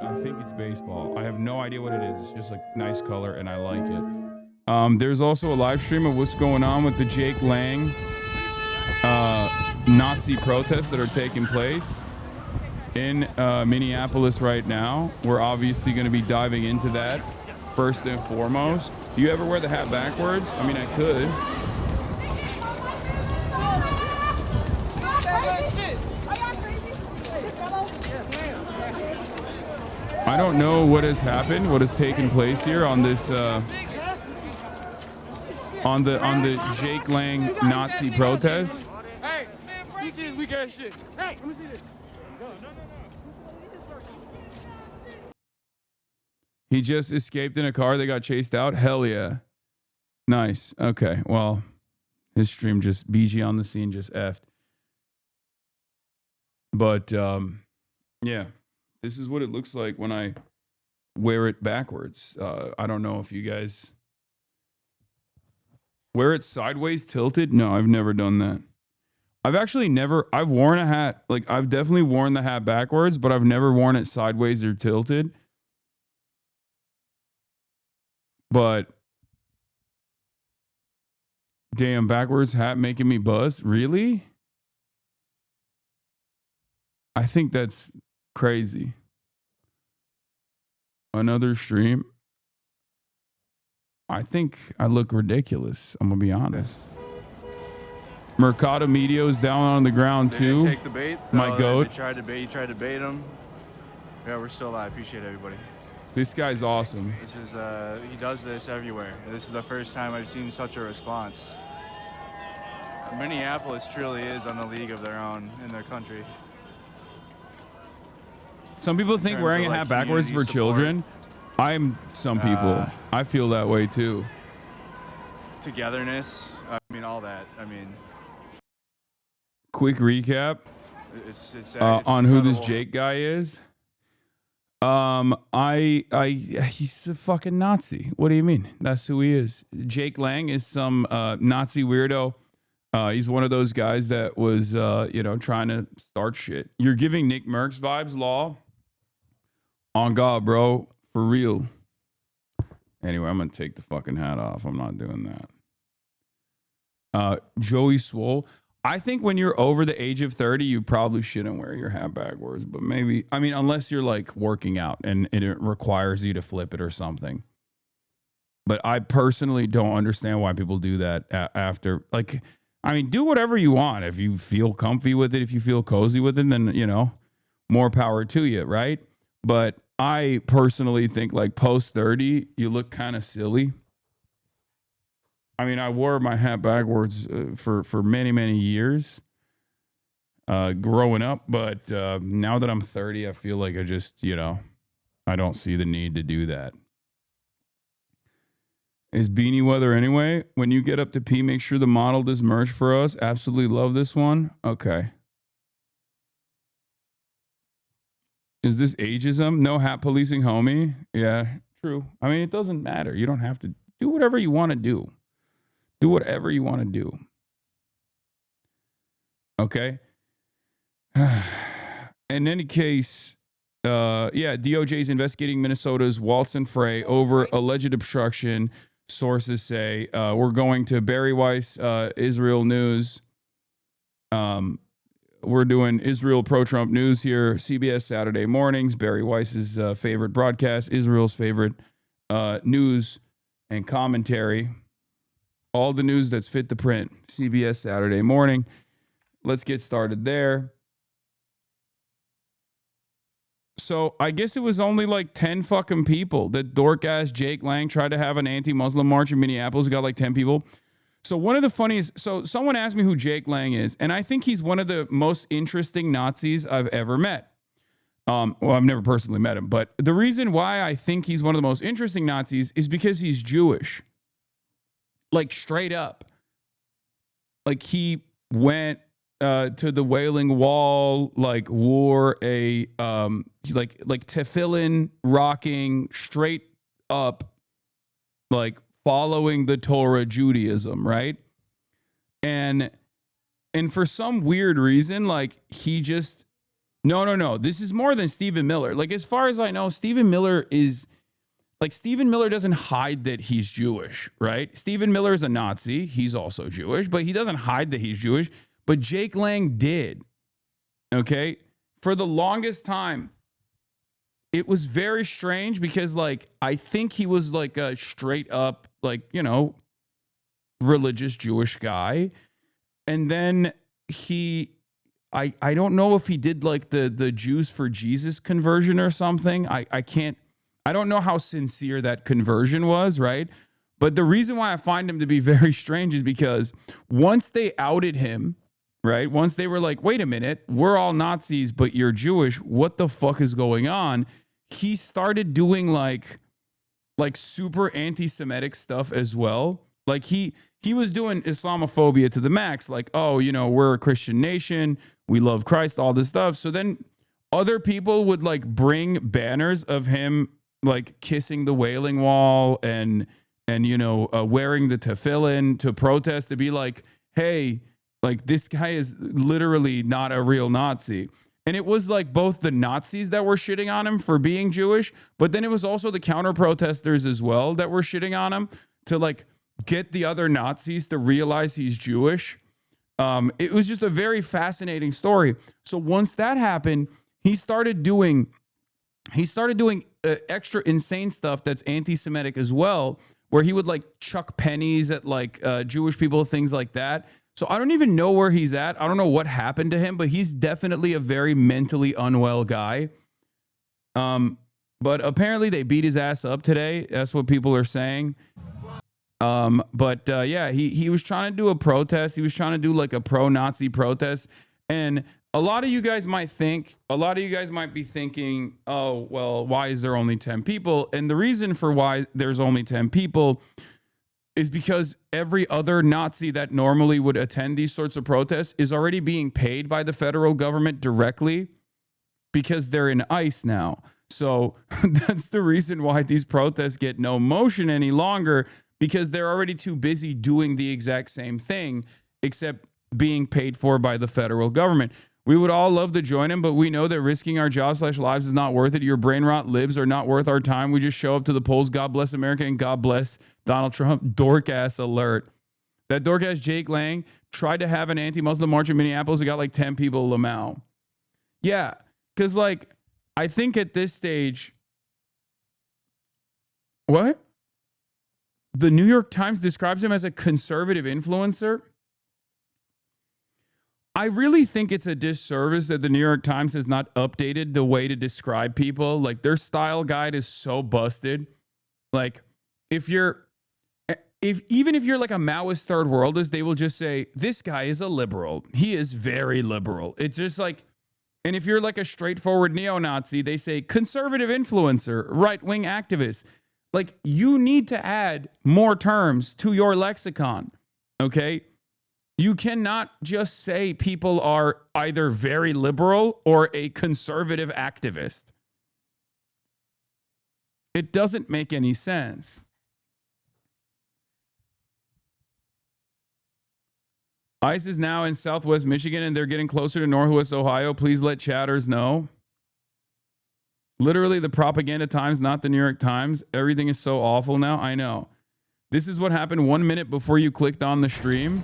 I think it's baseball. I have no idea what it is. It's just like nice color, and I like it. There's also a live stream of what's going on with the Jake Lang Nazi protests that are taking place in Minneapolis right now. We're obviously going to be diving into that first and foremost. Do you ever wear the hat backwards? I mean, I could. I don't know what has happened, what has taken place here on this on the Jake Lang Nazi protests. Hey, you see this weak ass shit? Hey, let me see this. He just escaped in a car. They got chased out. Hell yeah. Nice. Okay. Well, his stream just BG on the scene just effed. But yeah, this is what it looks like when I wear it backwards. I don't know if you guys wear it sideways tilted. No, I've never done that. I've worn a hat. Like, I've definitely worn the hat backwards, but I've never worn it sideways or tilted. But damn, backwards hat making me buzz. Really? I think that's crazy. Another stream. I think I look ridiculous. I'm gonna be honest. Mercado Medio's down on the ground too. They didn't take the bait. My goat. They tried to bait him. Yeah, we're still alive. Appreciate everybody. This guy's awesome. This is he does this everywhere. This is the first time I've seen such a response. Minneapolis truly is on a league of their own in their country. Some people think wearing a hat backwards for children. Some people. I feel that way too. Togetherness. I mean, all that. I mean. Quick recap. It's on who this Jake guy is. He's a fucking Nazi. What do you mean? That's who he is. Jake Lang is some Nazi weirdo. He's one of those guys that was, trying to start shit. You're giving Nick Merckx vibes, Law. On God, bro. For real. Anyway, I'm going to take the fucking hat off. I'm not doing that. Joey Swole. I think when you're over the age of 30, you probably shouldn't wear your hat backwards. But maybe, I mean, unless you're like working out and it requires you to flip it or something. But I personally don't understand why people do that after. Like, I mean, do whatever you want. If you feel comfy with it, if you feel cozy with it, then, more power to you, right? But I personally think like post 30, you look kind of silly. I mean, I wore my hat backwards for many, many years growing up. But now that I'm 30, I feel like I just, I don't see the need to do that. Is beanie weather anyway? When you get up to pee, make sure the model does merch for us. Absolutely love this one. Okay. Is this ageism? No hat policing, homie. Yeah, true. I mean, it doesn't matter. You don't have to do whatever you want to do. Do whatever you want to do. Okay. In any case, DOJ is investigating Minnesota's Walton Frey over alleged obstruction. Sources say we're going to Barry Weiss, Israel News. We're doing Israel pro-Trump news here. CBS Saturday mornings. Barry Weiss's favorite broadcast. Israel's favorite news and commentary. All the news that's fit to print. CBS Saturday morning. Let's get started there. So I guess it was only like 10 fucking people that dork-ass Jake Lang tried to have an anti-Muslim march in Minneapolis. It got like 10 people. So one of the funniest, so someone asked me who Jake Lang is, and I think he's one of the most interesting Nazis I've ever met. Well, I've never personally met him, but the reason why I think he's one of the most interesting Nazis is because he's Jewish. Like straight up. Like he went to the Wailing Wall, like wore a like tefillin rocking straight up, like following the Torah Judaism, right? And for some weird reason, like he just No. This is more than Stephen Miller. Like, as far as I know, Stephen Miller doesn't hide that he's Jewish, right? Stephen Miller is a Nazi. He's also Jewish, but he doesn't hide that he's Jewish. But Jake Lang did. Okay? For the longest time, it was very strange because, like, I think he was like a straight up, like, you know, religious Jewish guy. And then I don't know if he did like the Jews for Jesus conversion or something. I don't know how sincere that conversion was, right? But the reason why I find him to be very strange is because once they outed him, right? Once they were like, wait a minute, we're all Nazis, but you're Jewish. What the fuck is going on? He started doing like super anti-Semitic stuff as well. Like he was doing Islamophobia to the max. Like, oh, you know, we're a Christian nation. We love Christ, all this stuff. So then other people would like bring banners of him like kissing the Wailing Wall and you know, wearing the tefillin to protest, to be like, hey, like this guy is literally not a real Nazi. And it was like both the Nazis that were shitting on him for being Jewish, but then it was also the counter protesters as well that were shitting on him to like get the other Nazis to realize he's Jewish. It was just a very fascinating story. So once that happened, he started doing extra insane stuff that's anti-Semitic as well, where he would like chuck pennies at like Jewish people, things like that. So I don't even know where he's at. I don't know what happened to him, but he's definitely a very mentally unwell guy. But apparently they beat his ass up today. That's what people are saying. Yeah, he was trying to do a protest. He was trying to do like a pro-Nazi protest. And a lot of you guys might be thinking, oh, well, why is there only 10 people? And the reason for why there's only 10 people is because every other Nazi that normally would attend these sorts of protests is already being paid by the federal government directly because they're in ICE now. So that's the reason why these protests get no motion any longer, because they're already too busy doing the exact same thing, except being paid for by the federal government. We would all love to join him, but we know that risking our jobs/lives is not worth it. Your brain rot libs are not worth our time. We just show up to the polls. God bless America and God bless Donald Trump. Dork-ass alert. That dork-ass Jake Lang tried to have an anti-Muslim march in Minneapolis. It got like 10 people in Lamau. Yeah, because like, I think at this stage, what? The New York Times describes him as a conservative influencer. I really think it's a disservice that the New York Times has not updated the way to describe people. Like, their style guide is so busted. Like, even if you're like a Maoist third worldist, they will just say, this guy is a liberal. He is very liberal. It's just like, and if you're like a straightforward neo-Nazi, they say conservative influencer, right-wing activist. Like, you need to add more terms to your lexicon, okay? You cannot just say people are either very liberal or a conservative activist. It doesn't make any sense. ICE is now in Southwest Michigan and they're getting closer to Northwest Ohio. Please let chatters know. Literally the propaganda Times, not the New York Times. Everything is so awful now. I know. This is what happened 1 minute before you clicked on the stream.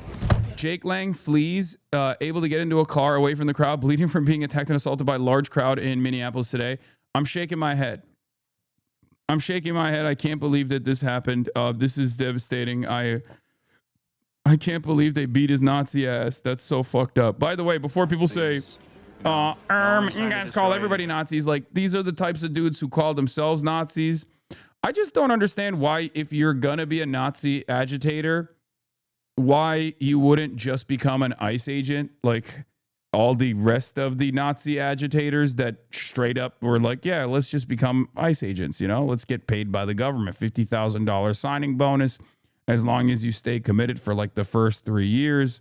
Jake Lang flees, able to get into a car away from the crowd, bleeding from being attacked and assaulted by a large crowd in Minneapolis today. I'm shaking my head. I can't believe that this happened. This is devastating. I can't believe they beat his Nazi ass. That's so fucked up. By the way, before people say, you guys call everybody Nazis, like, these are the types of dudes who call themselves Nazis. I just don't understand why, if you're gonna be a Nazi agitator, why you wouldn't just become an ICE agent like all the rest of the Nazi agitators that straight up were like, yeah, let's just become ICE agents, you know? Let's get paid by the government, $50,000 signing bonus, as long as you stay committed for like the first 3 years.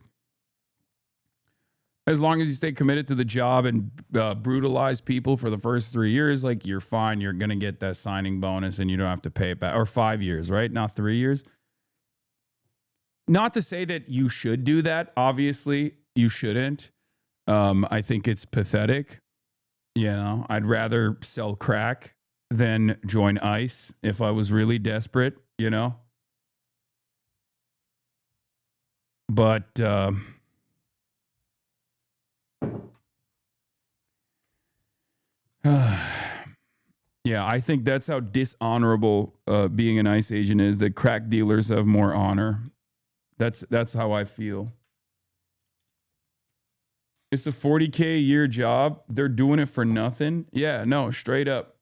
As long as you stay committed to the job and brutalize people for the first 3 years, like, you're fine. You're going to get that signing bonus and you don't have to pay it back. Or 5 years, right? Not 3 years. Not to say that you should do that. Obviously, you shouldn't. I think it's pathetic. You know, I'd rather sell crack than join ICE if I was really desperate, you know? But yeah, I think that's how dishonorable being an ICE agent is, that crack dealers have more honor. That's how I feel. It's a $40K a year job. They're doing it for nothing. Yeah, no, straight up.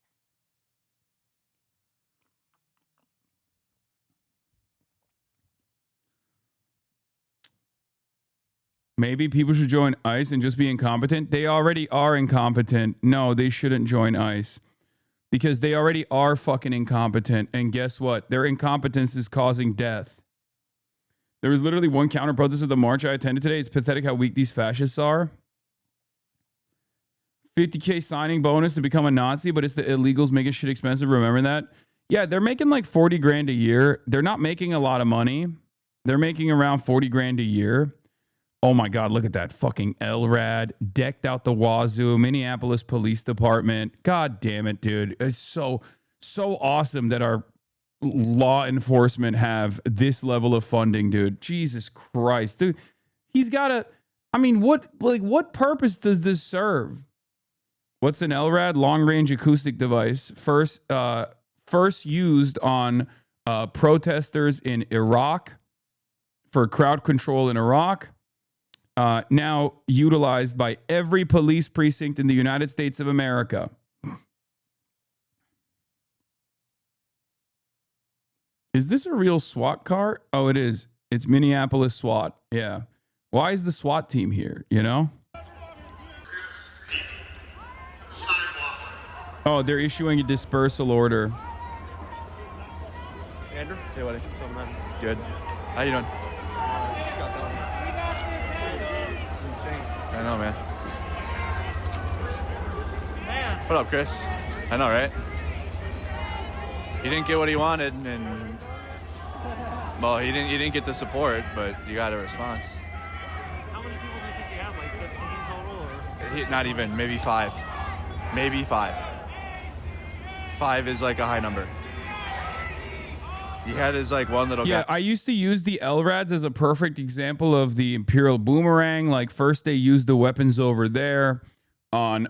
Maybe people should join ICE and just be incompetent. They already are incompetent. No, they shouldn't join ICE because they already are fucking incompetent. And guess what? Their incompetence is causing death. There was literally one counter protest at the march I attended today. It's pathetic how weak these fascists are. 50K signing bonus to become a Nazi, but it's the illegals making shit expensive. Remember that? Yeah, they're making like 40 grand a year. They're not making a lot of money. They're making around 40 grand a year. Oh my God, look at that fucking LRAD decked out the wazoo, Minneapolis Police Department. God damn it, dude. It's so awesome that our law enforcement have this level of funding, dude. Jesus Christ, dude. He's got a, I mean, what purpose does this serve? What's an LRAD? Long range acoustic device. First used on protesters in Iraq for crowd control in Iraq. Now utilized by every police precinct in the United States of America. Is this a real SWAT car? Oh, it is. It's Minneapolis SWAT. Yeah. Why is the SWAT team here, you know? Oh, they're issuing a dispersal order. Andrew? Hey, buddy. What's up, man? Good. How you doing? Just got done. It's insane. I know, man. What up, Chris? I know, right? He didn't get what he wanted, and well, he didn't get the support, but you got a response. How many people do you think you have? Like 15 total, or? Not even, maybe 5. Maybe 5. 5 is like a high number. He had his like one little guy. I used to use the LRADs as a perfect example of the Imperial Boomerang. Like first they used the weapons over there on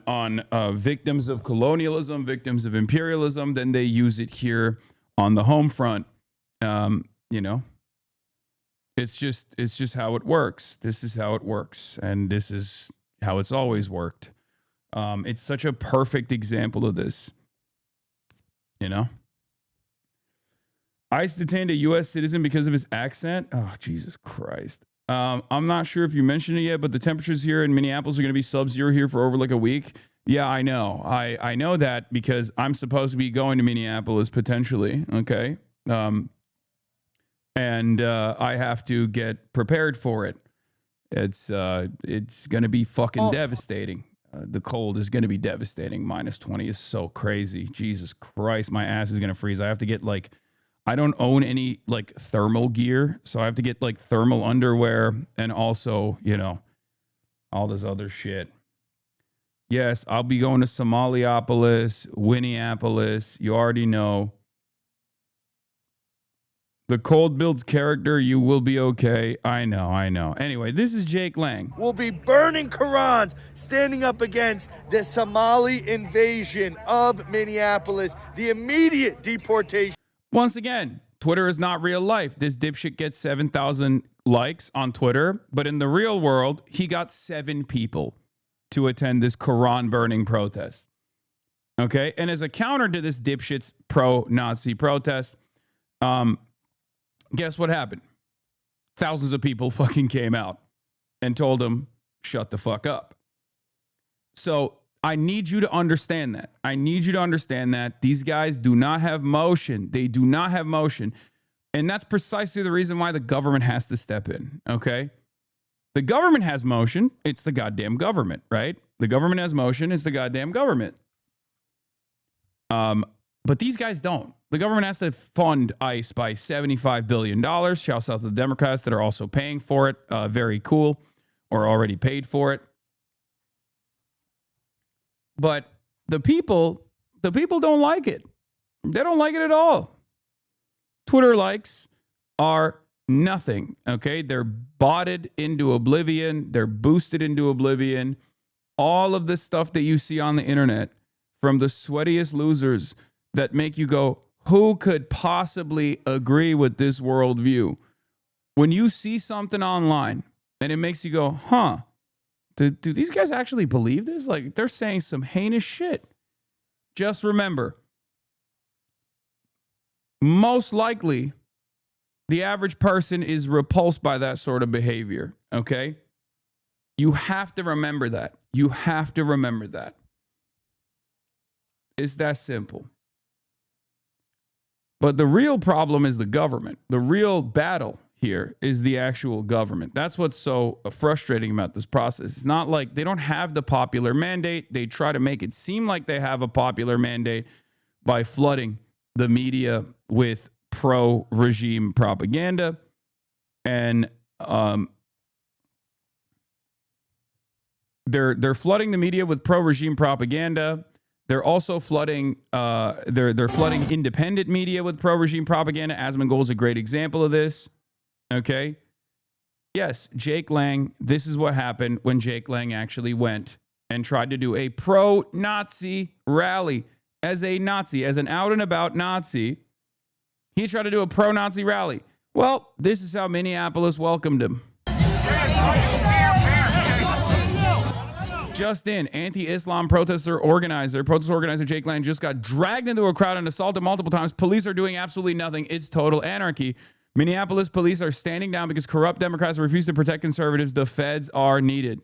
victims of colonialism, victims of imperialism. Then they use it here on the home front. You know, it's just how it works. This is how it works, and this is how it's always worked. It's such a perfect example of this. You know, ICE detained a U.S. citizen because of his accent. Oh, Jesus Christ. I'm not sure if you mentioned it yet, but the temperatures here in Minneapolis are going to be sub-zero here for over like a week. Yeah, I know. I know that because I'm supposed to be going to Minneapolis potentially. Okay. And I have to get prepared for it. It's going to be fucking devastating. The cold is going to be devastating. -20 is so crazy. Jesus Christ, my ass is going to freeze. I have to get like, I don't own any like thermal gear, so I have to get like thermal underwear and also, you know, all this other shit. Yes, I'll be going to Somaliopolis, Winneapolis. You already know. The cold builds character. You will be okay. I know. Anyway, this is Jake Lang. Will be burning Qurans, standing up against the Somali invasion of Minneapolis, the immediate deportation. Once again, Twitter is not real life. This dipshit gets 7,000 likes on Twitter, but in the real world, he got 7 people to attend this Quran burning protest. Okay? And as a counter to this dipshit's pro-Nazi protest, guess what happened? Thousands of people fucking came out and told him, shut the fuck up. So I need you to understand that. I need you to understand that these guys do not have motion. They do not have motion. And that's precisely the reason why the government has to step in, okay? The government has motion. It's the goddamn government, right? The government has motion. It's the goddamn government. But these guys don't. The government has to fund ICE by $75 billion. Shouts out to the Democrats that are also paying for it. Very cool. Or already paid for it. But the people don't like it. They don't like it at all. Twitter likes are nothing, okay? They're botted into oblivion. They're boosted into oblivion. All of the stuff that you see on the internet from the sweatiest losers that make you go, who could possibly agree with this worldview? When you see something online and it makes you go, huh, do these guys actually believe this? Like, they're saying some heinous shit. Just remember, most likely, the average person is repulsed by that sort of behavior, okay? You have to remember that. You have to remember that. It's that simple. But the real problem is the government. The real battle here is the actual government. That's what's so frustrating about this process. It's not like they don't have the popular mandate. They try to make it seem like they have a popular mandate by flooding the media with pro-regime propaganda. And they're flooding the media with pro-regime propaganda. They're also flooding they're flooding independent media with pro-regime propaganda. Asmongold is a great example of this. Okay? Yes, Jake Lang, this is what happened when Jake Lang actually went and tried to do a pro-Nazi rally. As a Nazi, as an out and about Nazi, he tried to do a pro-Nazi rally. Well, this is how Minneapolis welcomed him. Just in, anti-Islam protest organizer Jake Lang just got dragged into a crowd and assaulted multiple times. Police are doing absolutely nothing. It's total anarchy. Minneapolis police are standing down because corrupt Democrats refuse to protect conservatives. The feds are needed.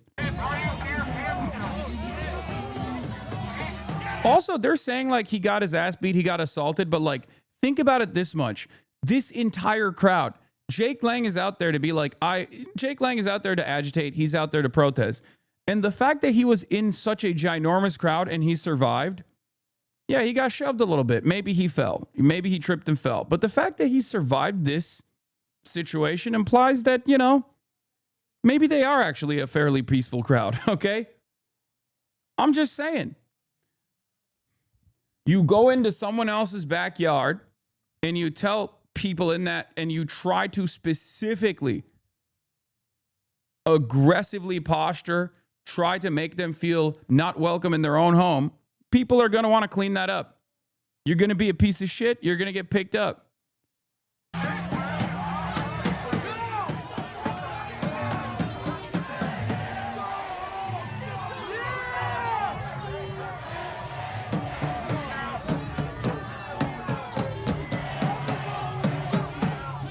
Also, they're saying like he got his ass beat, he got assaulted, but like, think about it this much. This entire crowd, Jake Lang is out there to be like, Jake Lang is out there to agitate. He's out there to protest. And the fact that he was in such a ginormous crowd and he survived, yeah, he got shoved a little bit. Maybe he fell. Maybe he tripped and fell. But the fact that he survived this situation implies that, you know, maybe they are actually a fairly peaceful crowd, okay? I'm just saying. You go into someone else's backyard and you tell people in that, and you try to specifically, aggressively posture, try to make them feel not welcome in their own home. People are going to want to clean that up. You're going to be a piece of shit. You're going to get picked up.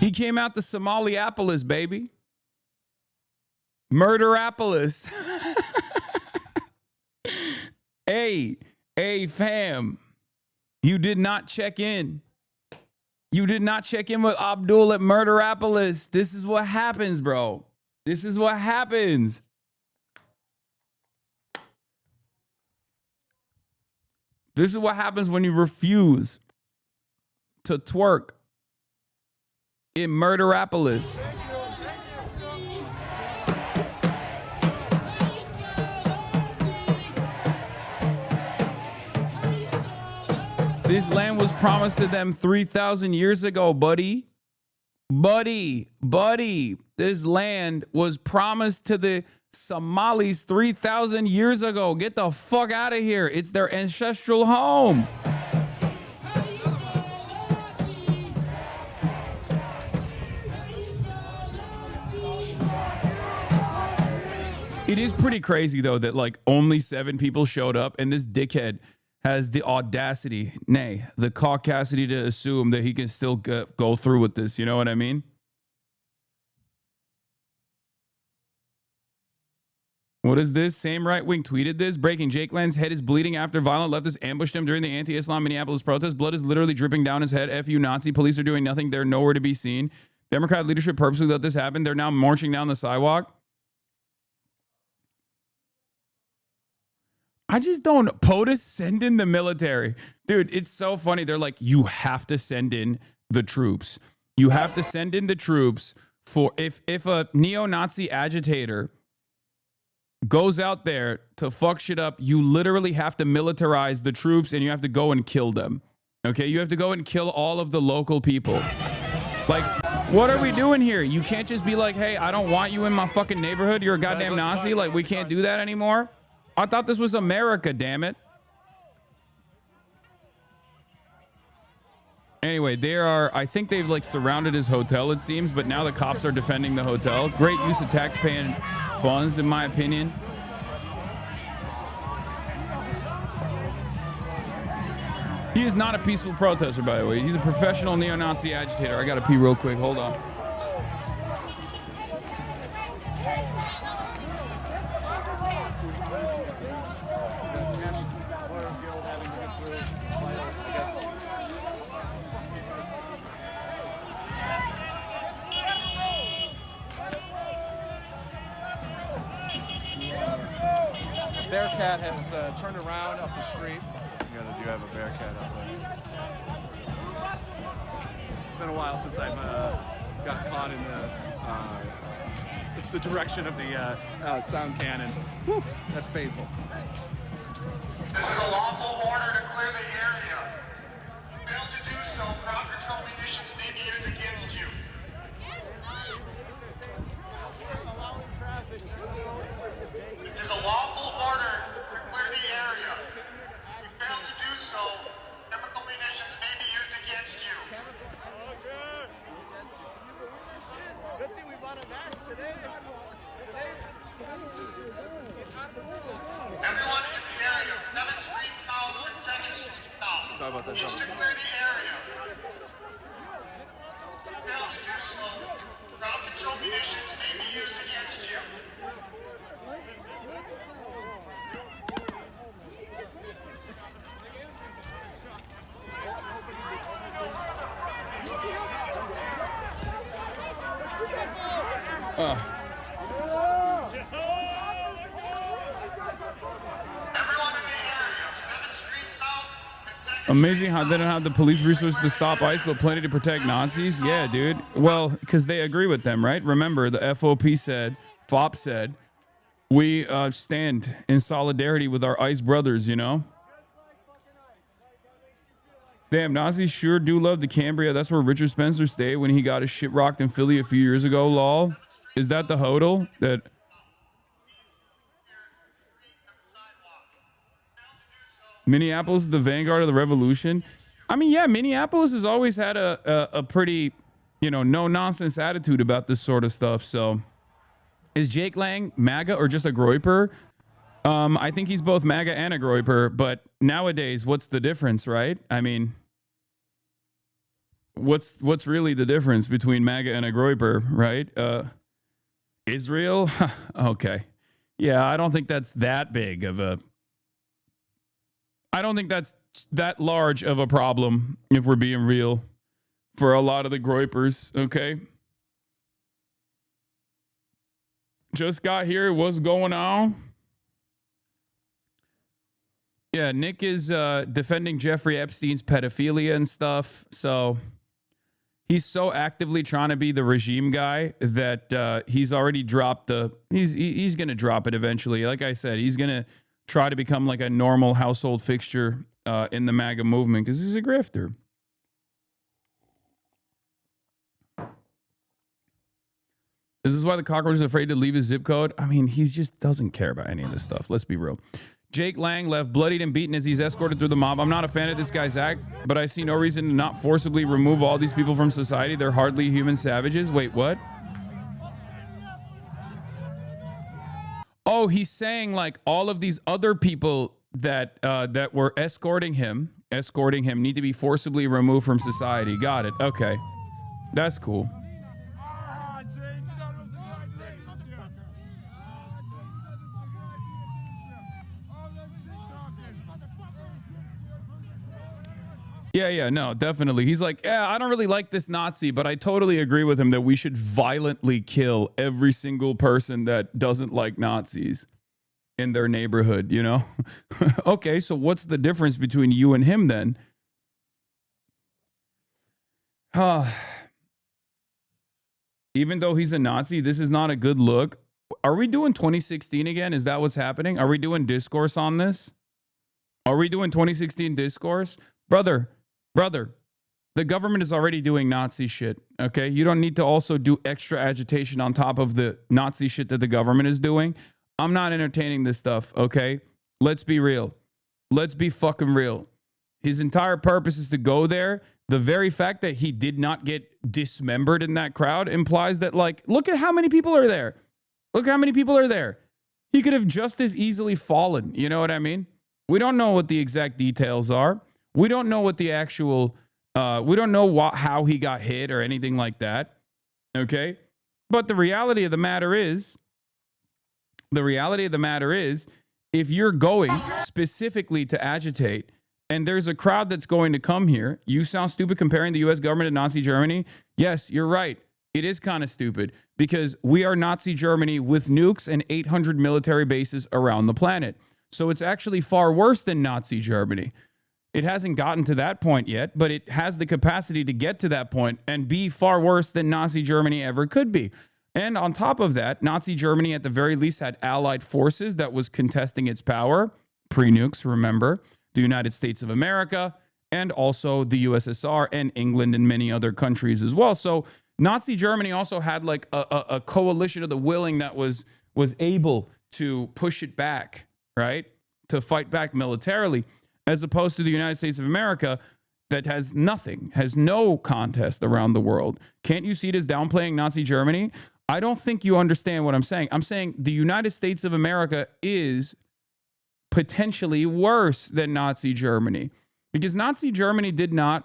He came out to Somaliapolis, baby. Murderapolis. Hey, fam. You did not check in. You did not check in with Abdul at Murderapolis. This is what happens, bro. This is what happens. This is what happens when you refuse to twerk in Murderapolis. This land was promised to them 3,000 years ago, buddy. Buddy. This land was promised to the Somalis 3,000 years ago. Get the fuck out of here. It's their ancestral home. It is pretty crazy, though, that like only 7 people showed up, and this dickhead has the audacity, nay, the caucasity to assume that he can still go through with this. You know what I mean? What is this? Same right wing tweeted this. Breaking: Jake Lang's head is bleeding after violent leftists ambushed him during the anti-Islam Minneapolis protest. Blood is literally dripping down his head. F you, Nazi. Police are doing nothing. They're nowhere to be seen. Democrat leadership purposely let this happen. They're now marching down the sidewalk. I just don't. POTUS, send in the military. Dude, it's so funny. They're like, you have to send in the troops. You have to send in the troops for if a neo-Nazi agitator goes out there to fuck shit up, you literally have to militarize the troops and you have to go and kill them. Okay, you have to go and kill all of the local people. Like, what are we doing here? You can't just be like, hey, I don't want you in my fucking neighborhood. You're a goddamn Nazi. Like, we can't do that anymore. I thought this was America, damn it. Anyway, I think they've like surrounded his hotel, it seems, but now the cops are defending the hotel. Great use of taxpaying funds, in my opinion. He is not a peaceful protester, by the way. He's a professional neo-Nazi agitator. I gotta pee real quick. Hold on. Bearcat has turned around up the street. You do have a Bearcat up there. It's been a while since I've got caught in the direction of the sound cannon. Whew, that's painful. This is a lawful order to clear the area. Fail to do so, ground control munitions may be used against you. This is a lawful order to clear the area. Fail to do so, chemical munitions may be used against you. Good thing we bought a mask today. Everyone in the area, 7th Street South and 2nd Street South. Sorry about that. Wish to clear the area. Fail to do so, ground control munitions may be used against you. Amazing how they don't have the police resources to stop ICE, but plenty to protect Nazis. Yeah, dude. Well, because they agree with them, right? Remember, the FOP said, we stand in solidarity with our ICE brothers, you know? Damn, Nazis sure do love the Cambria. That's where Richard Spencer stayed when he got his shit rocked in Philly a few years ago, lol. Is that the hodl? That... Minneapolis is the vanguard of the revolution. I mean, yeah, Minneapolis has always had a pretty, no-nonsense attitude about this sort of stuff. So is Jake Lang MAGA or just a groyper? I think he's both MAGA and a groyper. But nowadays, what's the difference, right? I mean, what's really the difference between MAGA and a groyper, right? Israel? Okay. Yeah, I don't think that's that big of a... I don't think that's that large of a problem, if we're being real, for a lot of the groypers, okay? Just got here. What's going on? Yeah, Nick is defending Jeffrey Epstein's pedophilia and stuff. So he's so actively trying to be the regime guy that he's already dropped the... He's going to drop it eventually. Like I said, he's going to try to become like a normal household fixture in the MAGA movement because he's a grifter. This is why the cockroach is afraid to leave his zip code. I mean, he just doesn't care about any of this stuff. Let's be real. Jake Lang left bloodied and beaten as he's escorted through the mob. I'm not a fan of this guy's act, but I see no reason to not forcibly remove all these people from society. They're hardly human savages. Wait, what? Oh, he's saying like all of these other people that that were escorting him need to be forcibly removed from society. Got it. Okay. That's cool. Yeah, no, definitely. He's like, yeah, I don't really like this Nazi, but I totally agree with him that we should violently kill every single person that doesn't like Nazis in their neighborhood, you know? Okay, so what's the difference between you and him then? Even though he's a Nazi, this is not a good look. Are we doing 2016 again? Is that what's happening? Are we doing discourse on this? Are we doing 2016 discourse? Brother, the government is already doing Nazi shit, okay? You don't need to also do extra agitation on top of the Nazi shit that the government is doing. I'm not entertaining this stuff, okay? Let's be real. Let's be fucking real. His entire purpose is to go there. The very fact that he did not get dismembered in that crowd implies that, like, look at how many people are there. Look how many people are there. He could have just as easily fallen. You know what I mean? We don't know what the exact details are. We don't know what the actual, we don't know how he got hit or anything like that. Okay? But the reality of the matter is, if you're going specifically to agitate and there's a crowd that's going to come here, you sound stupid comparing the U.S. government to Nazi Germany. Yes, you're right. It is kind of stupid because we are Nazi Germany with nukes and 800 military bases around the planet. So it's actually far worse than Nazi Germany. It hasn't gotten to that point yet, but it has the capacity to get to that point and be far worse than Nazi Germany ever could be. And on top of that, Nazi Germany at the very least had allied forces that was contesting its power. Pre-nukes, remember, the United States of America and also the USSR and England and many other countries as well. So Nazi Germany also had like a coalition of the willing that was able to push it back, right? To fight back militarily, as opposed to the United States of America that has nothing, has no contest around the world. Can't you see it as downplaying Nazi Germany? I don't think you understand what I'm saying. I'm saying the United States of America is potentially worse than Nazi Germany because Nazi Germany did not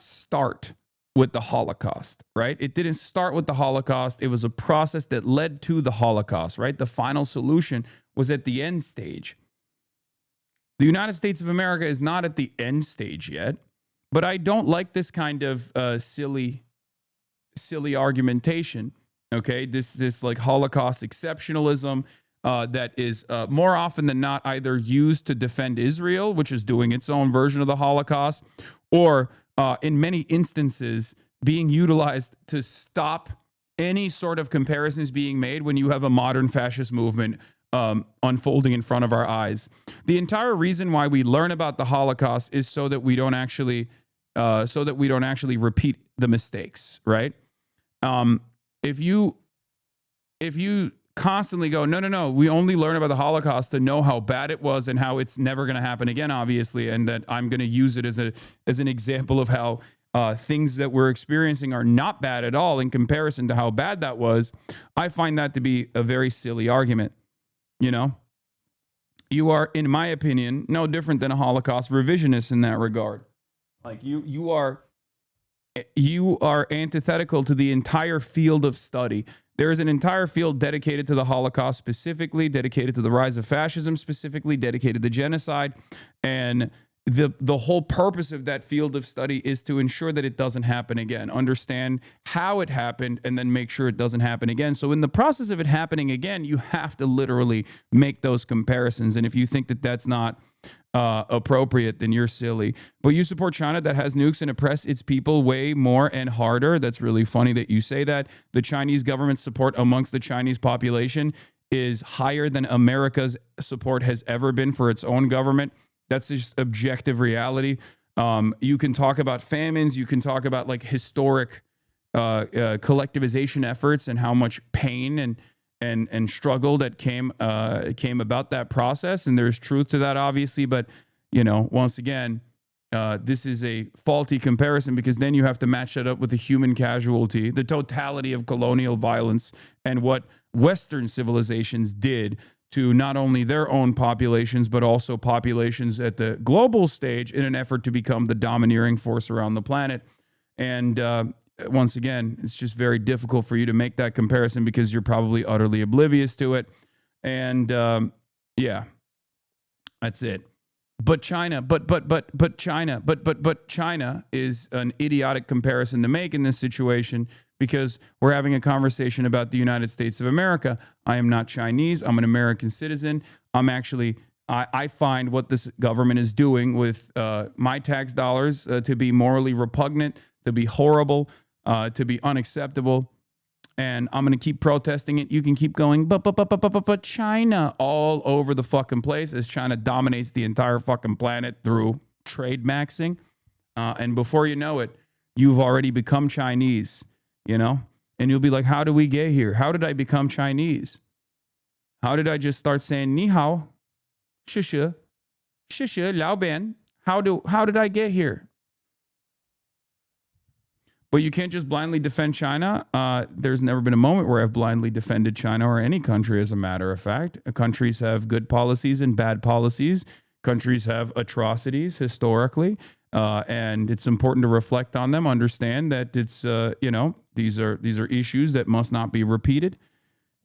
start with the Holocaust, right? It didn't start with the Holocaust. It was a process that led to the Holocaust, right? The final solution was at the end stage. The United States of America is not at the end stage yet, but I don't like this kind of silly argumentation, okay? This like Holocaust exceptionalism that is more often than not either used to defend Israel, which is doing its own version of the Holocaust, or in many instances being utilized to stop any sort of comparisons being made when you have a modern fascist movement unfolding in front of our eyes. The entire reason why we learn about the Holocaust is so that we don't actually repeat the mistakes, right? If you constantly go, no, we only learn about the Holocaust to know how bad it was and how it's never going to happen again, obviously, and that I'm going to use it as an example of how things that we're experiencing are not bad at all in comparison to how bad that was. I find that to be a very silly argument. You know, you are, in my opinion, no different than a Holocaust revisionist in that regard. Like you are antithetical to the entire field of study. There is an entire field dedicated to the Holocaust specifically, dedicated to the rise of fascism specifically, dedicated to genocide. And the whole purpose of that field of study is to ensure that it doesn't happen again, understand how it happened, and then make sure it doesn't happen again. So in the process of it happening again, you have to literally make those comparisons. And if you think that that's not appropriate, then you're silly. But you support China that has nukes and oppress its people way more and harder. That's really funny that you say that. The Chinese government support amongst the Chinese population is higher than America's support has ever been for its own government. That's just objective reality. You can talk about famines. You can talk about like historic collectivization efforts and how much pain and struggle that came about that process. And there's truth to that, obviously. But, you know, once again, this is a faulty comparison because then you have to match that up with the human casualty, the totality of colonial violence and what Western civilizations did to not only their own populations, but also populations at the global stage in an effort to become the domineering force around the planet. And once again, it's just very difficult for you to make that comparison because you're probably utterly oblivious to it. And yeah, that's it. But China is an idiotic comparison to make in this situation because we're having a conversation about the United States of America. I am not Chinese. I'm an American citizen. I find what this government is doing with my tax dollars to be morally repugnant, to be horrible, to be unacceptable. And I'm going to keep protesting it. You can keep going, but China all over the fucking place as China dominates the entire fucking planet through trade maxing. And before you know it, you've already become Chinese, you know? And you'll be like, how do we get here? How did I become Chinese? How did I just start saying ni hao, shisha, lao ban? How did I get here? But you can't just blindly defend China. There's never been a moment where I've blindly defended China or any country, as a matter of fact. Countries have good policies and bad policies. Countries have atrocities historically. And it's important to reflect on them, understand that it's, these are issues that must not be repeated.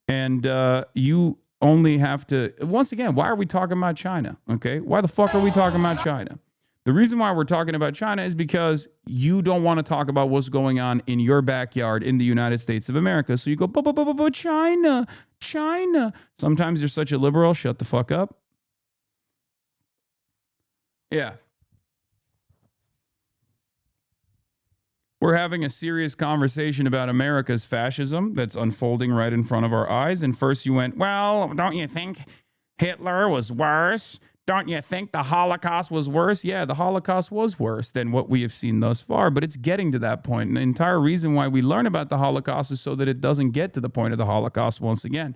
And you only have to, once again, why are we talking about China? Okay. Why the fuck are we talking about China? The reason why we're talking about China is because you don't want to talk about what's going on in your backyard in the United States of America. So you go, China. Sometimes you're such a liberal. Shut the fuck up. Yeah. We're having a serious conversation about America's fascism that's unfolding right in front of our eyes. And first you went, well, don't you think Hitler was worse? Don't you think the Holocaust was worse? Yeah, the Holocaust was worse than what we have seen thus far, but it's getting to that point. And the entire reason why we learn about the Holocaust is so that it doesn't get to the point of the Holocaust once again.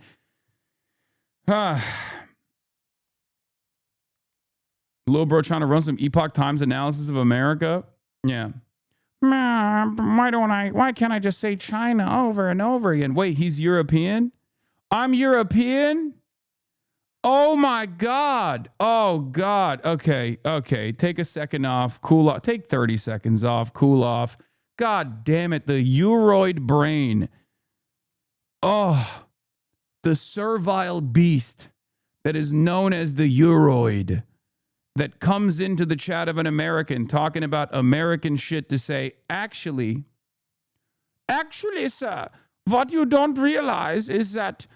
Little bro trying to run some Epoch Times analysis of America. Yeah. Why can't I just say China over and over again? Wait, he's European? I'm European? Oh my God. Oh God. Okay. Take a second off. Cool off. Take 30 seconds off. Cool off. God damn it. The Euroid brain. Oh, the servile beast that is known as the Euroid that comes into the chat of an American talking about American shit to say, actually, sir, what you don't realize is that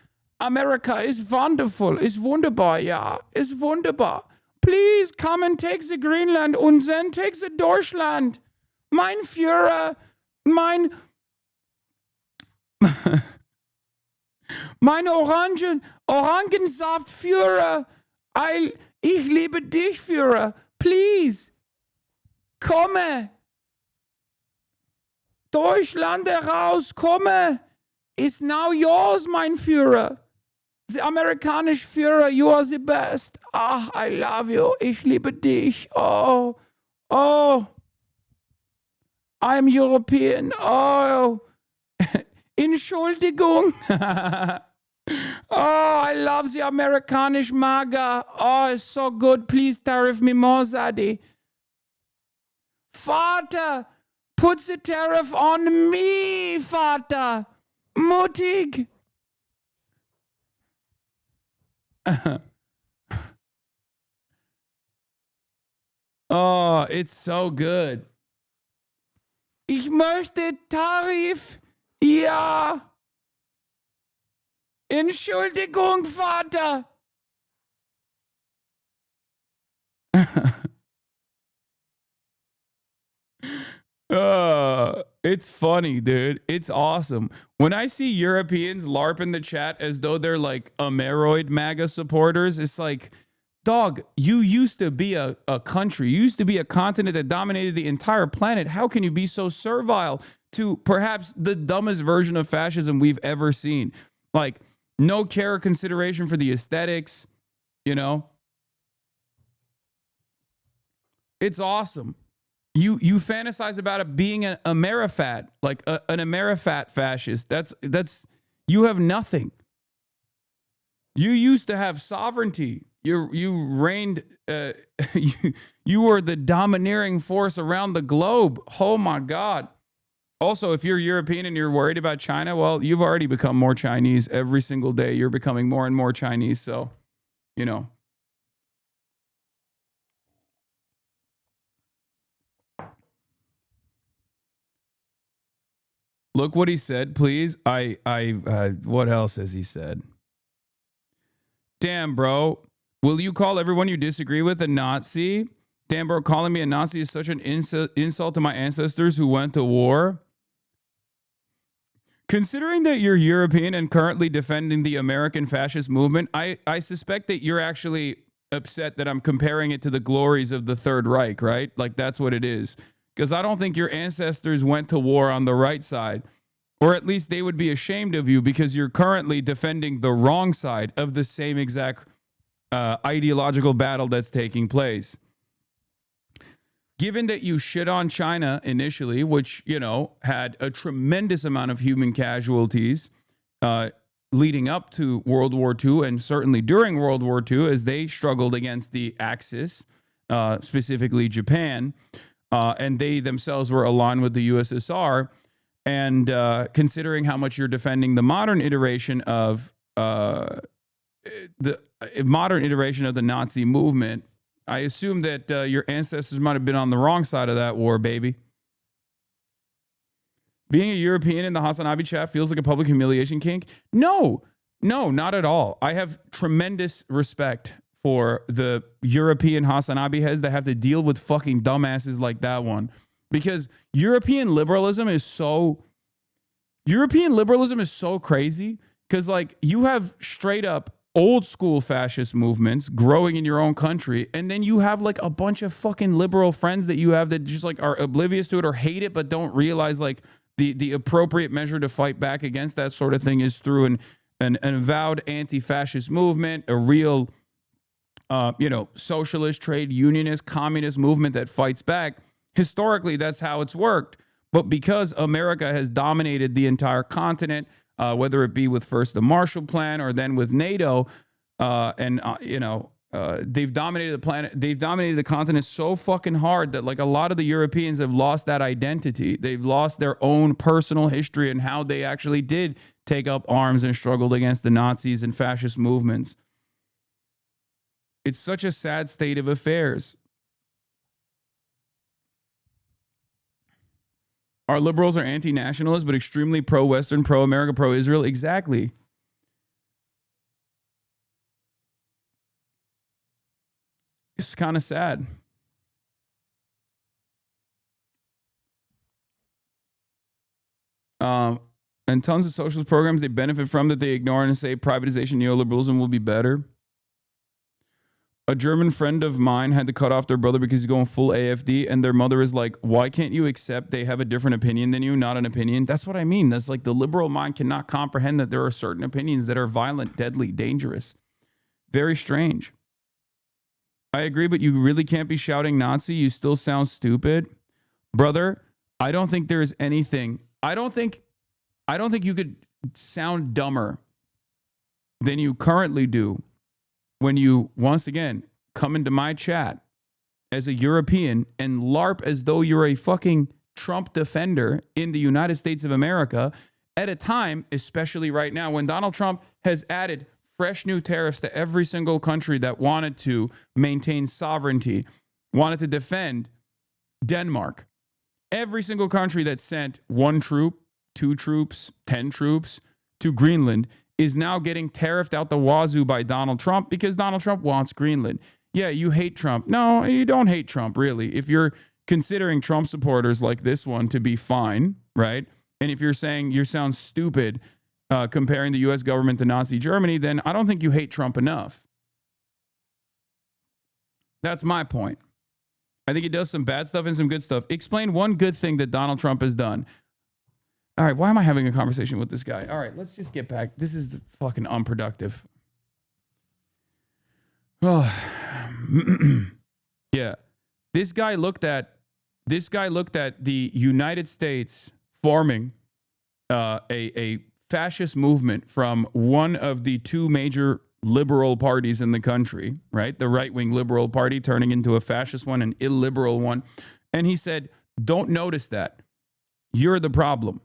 America is wonderful, is wunderbar, yeah, is wunderbar. Please come and take the Greenland und then take the Deutschland. Mein Führer, mein Orangensaftführer, ich liebe dich, Führer. Please, komme. Deutschland heraus, komme. Is now yours, mein Führer. The amerikanische Führer, you are the best. Ach, I love you. Ich liebe dich. Oh. I'm European. Oh. Entschuldigung. Oh, I love the amerikanisch MAGA. Oh, it's so good. Please tariff me more, Zadie. Vater, put the tariff on me, Vater. Mutig. Oh, it's so good. Ich möchte Tarif. Ja. Entschuldigung, Vater. It's funny, dude. It's awesome. When I see Europeans LARP in the chat as though they're like Ameroid MAGA supporters, it's like, dog, you used to be a country. You used to be a continent that dominated the entire planet. How can you be so servile to perhaps the dumbest version of fascism we've ever seen? Like, no care or consideration for the aesthetics, you know? It's awesome. You fantasize about it being an Amerifat, like an Amerifat fascist. That's you have nothing. You used to have sovereignty. You reigned. You were the domineering force around the globe. Oh my God. Also, if you're European and you're worried about China, well, you've already become more Chinese every single day. You're becoming more and more Chinese. So, you know. Look what he said, please. What else has he said? Damn, bro. Will you call everyone you disagree with a Nazi? Damn, bro, calling me a Nazi is such an insult to my ancestors who went to war. Considering that you're European and currently defending the American fascist movement, I suspect that you're actually upset that I'm comparing it to the glories of the Third Reich, right? Like, that's what it is. Because I don't think your ancestors went to war on the right side, or at least they would be ashamed of you because you're currently defending the wrong side of the same exact ideological battle that's taking place. Given that you shit on China initially, which, you know, had a tremendous amount of human casualties leading up to World War II and certainly during World War II as they struggled against the Axis, specifically Japan, and they themselves were aligned with the USSR. And considering how much you're defending the modern iteration of the Nazi movement, I assume that your ancestors might have been on the wrong side of that war, baby. Being a European in the HasanAbi chat feels like a public humiliation kink? No, not at all. I have tremendous respect for the European HasanAbi heads that have to deal with fucking dumbasses like that one. Because European liberalism is so crazy. Because, like, you have straight up old school fascist movements growing in your own country, and then you have like a bunch of fucking liberal friends that you have that just like are oblivious to it or hate it but don't realize like the appropriate measure to fight back against that sort of thing is through an avowed anti-fascist movement, a real socialist, trade unionist, communist movement that fights back. Historically, that's how it's worked. But because America has dominated the entire continent, whether it be with first the Marshall Plan or then with NATO, they've dominated the planet. They've dominated the continent so fucking hard that like a lot of the Europeans have lost that identity. They've lost their own personal history and how they actually did take up arms and struggled against the Nazis and fascist movements. It's such a sad state of affairs. Our liberals are anti-nationalists, but extremely pro-Western, pro-America, pro-Israel. Exactly. It's kind of sad. And tons of socialist programs they benefit from that they ignore and say privatization, neoliberalism will be better. A German friend of mine had to cut off their brother because he's going full AFD, and their mother is like, why can't you accept they have a different opinion than you, not an opinion? That's what I mean. That's like the liberal mind cannot comprehend that there are certain opinions that are violent, deadly, dangerous. Very strange. I agree, but you really can't be shouting Nazi. You still sound stupid. Brother, I don't think there is anything. I don't think you could sound dumber than you currently do when you, once again, come into my chat as a European and LARP as though you're a fucking Trump defender in the United States of America at a time, especially right now, when Donald Trump has added fresh new tariffs to every single country that wanted to maintain sovereignty, wanted to defend Denmark. Every single country that sent 1 troop, 2 troops, 10 troops to Greenland is now getting tariffed out the wazoo by Donald Trump because Donald Trump wants Greenland. Yeah, you hate Trump. No, you don't hate Trump, really. If you're considering Trump supporters like this one to be fine, right? And if you're saying you sound stupid comparing the U.S. government to Nazi Germany, then I don't think you hate Trump enough. That's my point. I think he does some bad stuff and some good stuff. Explain one good thing that Donald Trump has done. All right, why am I having a conversation with this guy? All right, let's just get back. This is fucking unproductive. Oh, yeah. This guy looked at the United States forming a fascist movement from one of the 2 major liberal parties in the country, right? The right-wing liberal party turning into a fascist one, an illiberal one. And he said, don't notice that. You're the problem.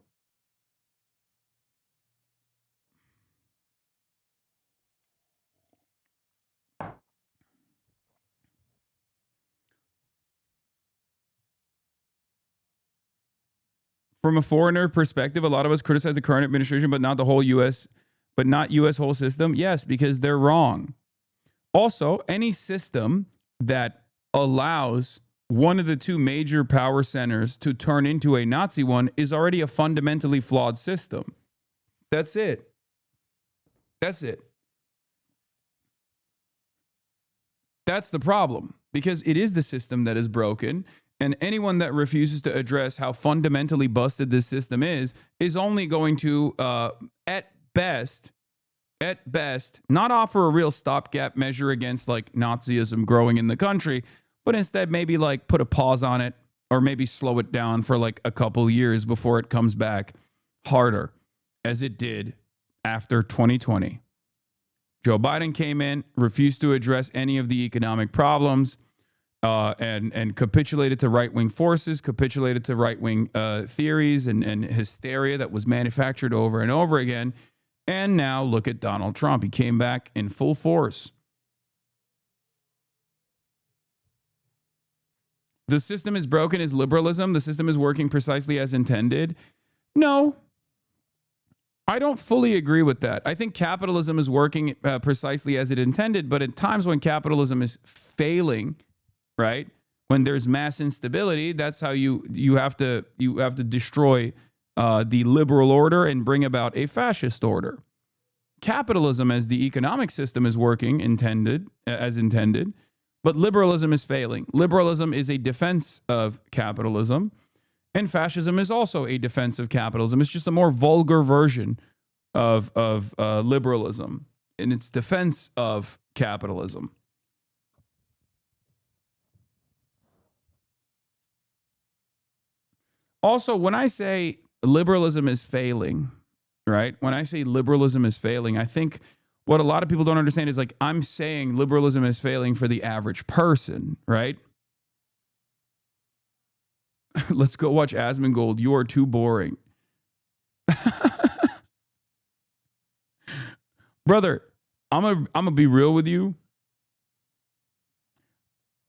From a foreigner perspective, a lot of us criticize the current administration, but not the whole U.S., but not U.S. whole system. Yes, because they're wrong. Also, any system that allows one of the 2 major power centers to turn into a Nazi one is already a fundamentally flawed system. That's it. That's it. That's the problem, because it is the system that is broken. And anyone that refuses to address how fundamentally busted this system is only going to, at best, not offer a real stopgap measure against like Nazism growing in the country, but instead maybe like put a pause on it, or maybe slow it down for like a couple years before it comes back harder, as it did after 2020. Joe Biden came in, refused to address any of the economic problems, and capitulated to right-wing forces, capitulated to right-wing theories and hysteria that was manufactured over and over again. And now look at Donald Trump. He came back in full force. The system is broken is liberalism. The system is working precisely as intended. No, I don't fully agree with that. I think capitalism is working precisely as it intended, but at times when capitalism is failing, right? When there's mass instability, that's how you have to destroy the liberal order and bring about a fascist order. Capitalism as the economic system is working as intended, but liberalism is failing. Liberalism is a defense of capitalism, and fascism is also a defense of capitalism. It's just a more vulgar version of liberalism in its defense of capitalism. Also, when I say liberalism is failing, right? When I say liberalism is failing, I think what a lot of people don't understand is like I'm saying liberalism is failing for the average person, right? Let's go watch Asmongold. You are too boring. Brother, I'm gonna be real with you.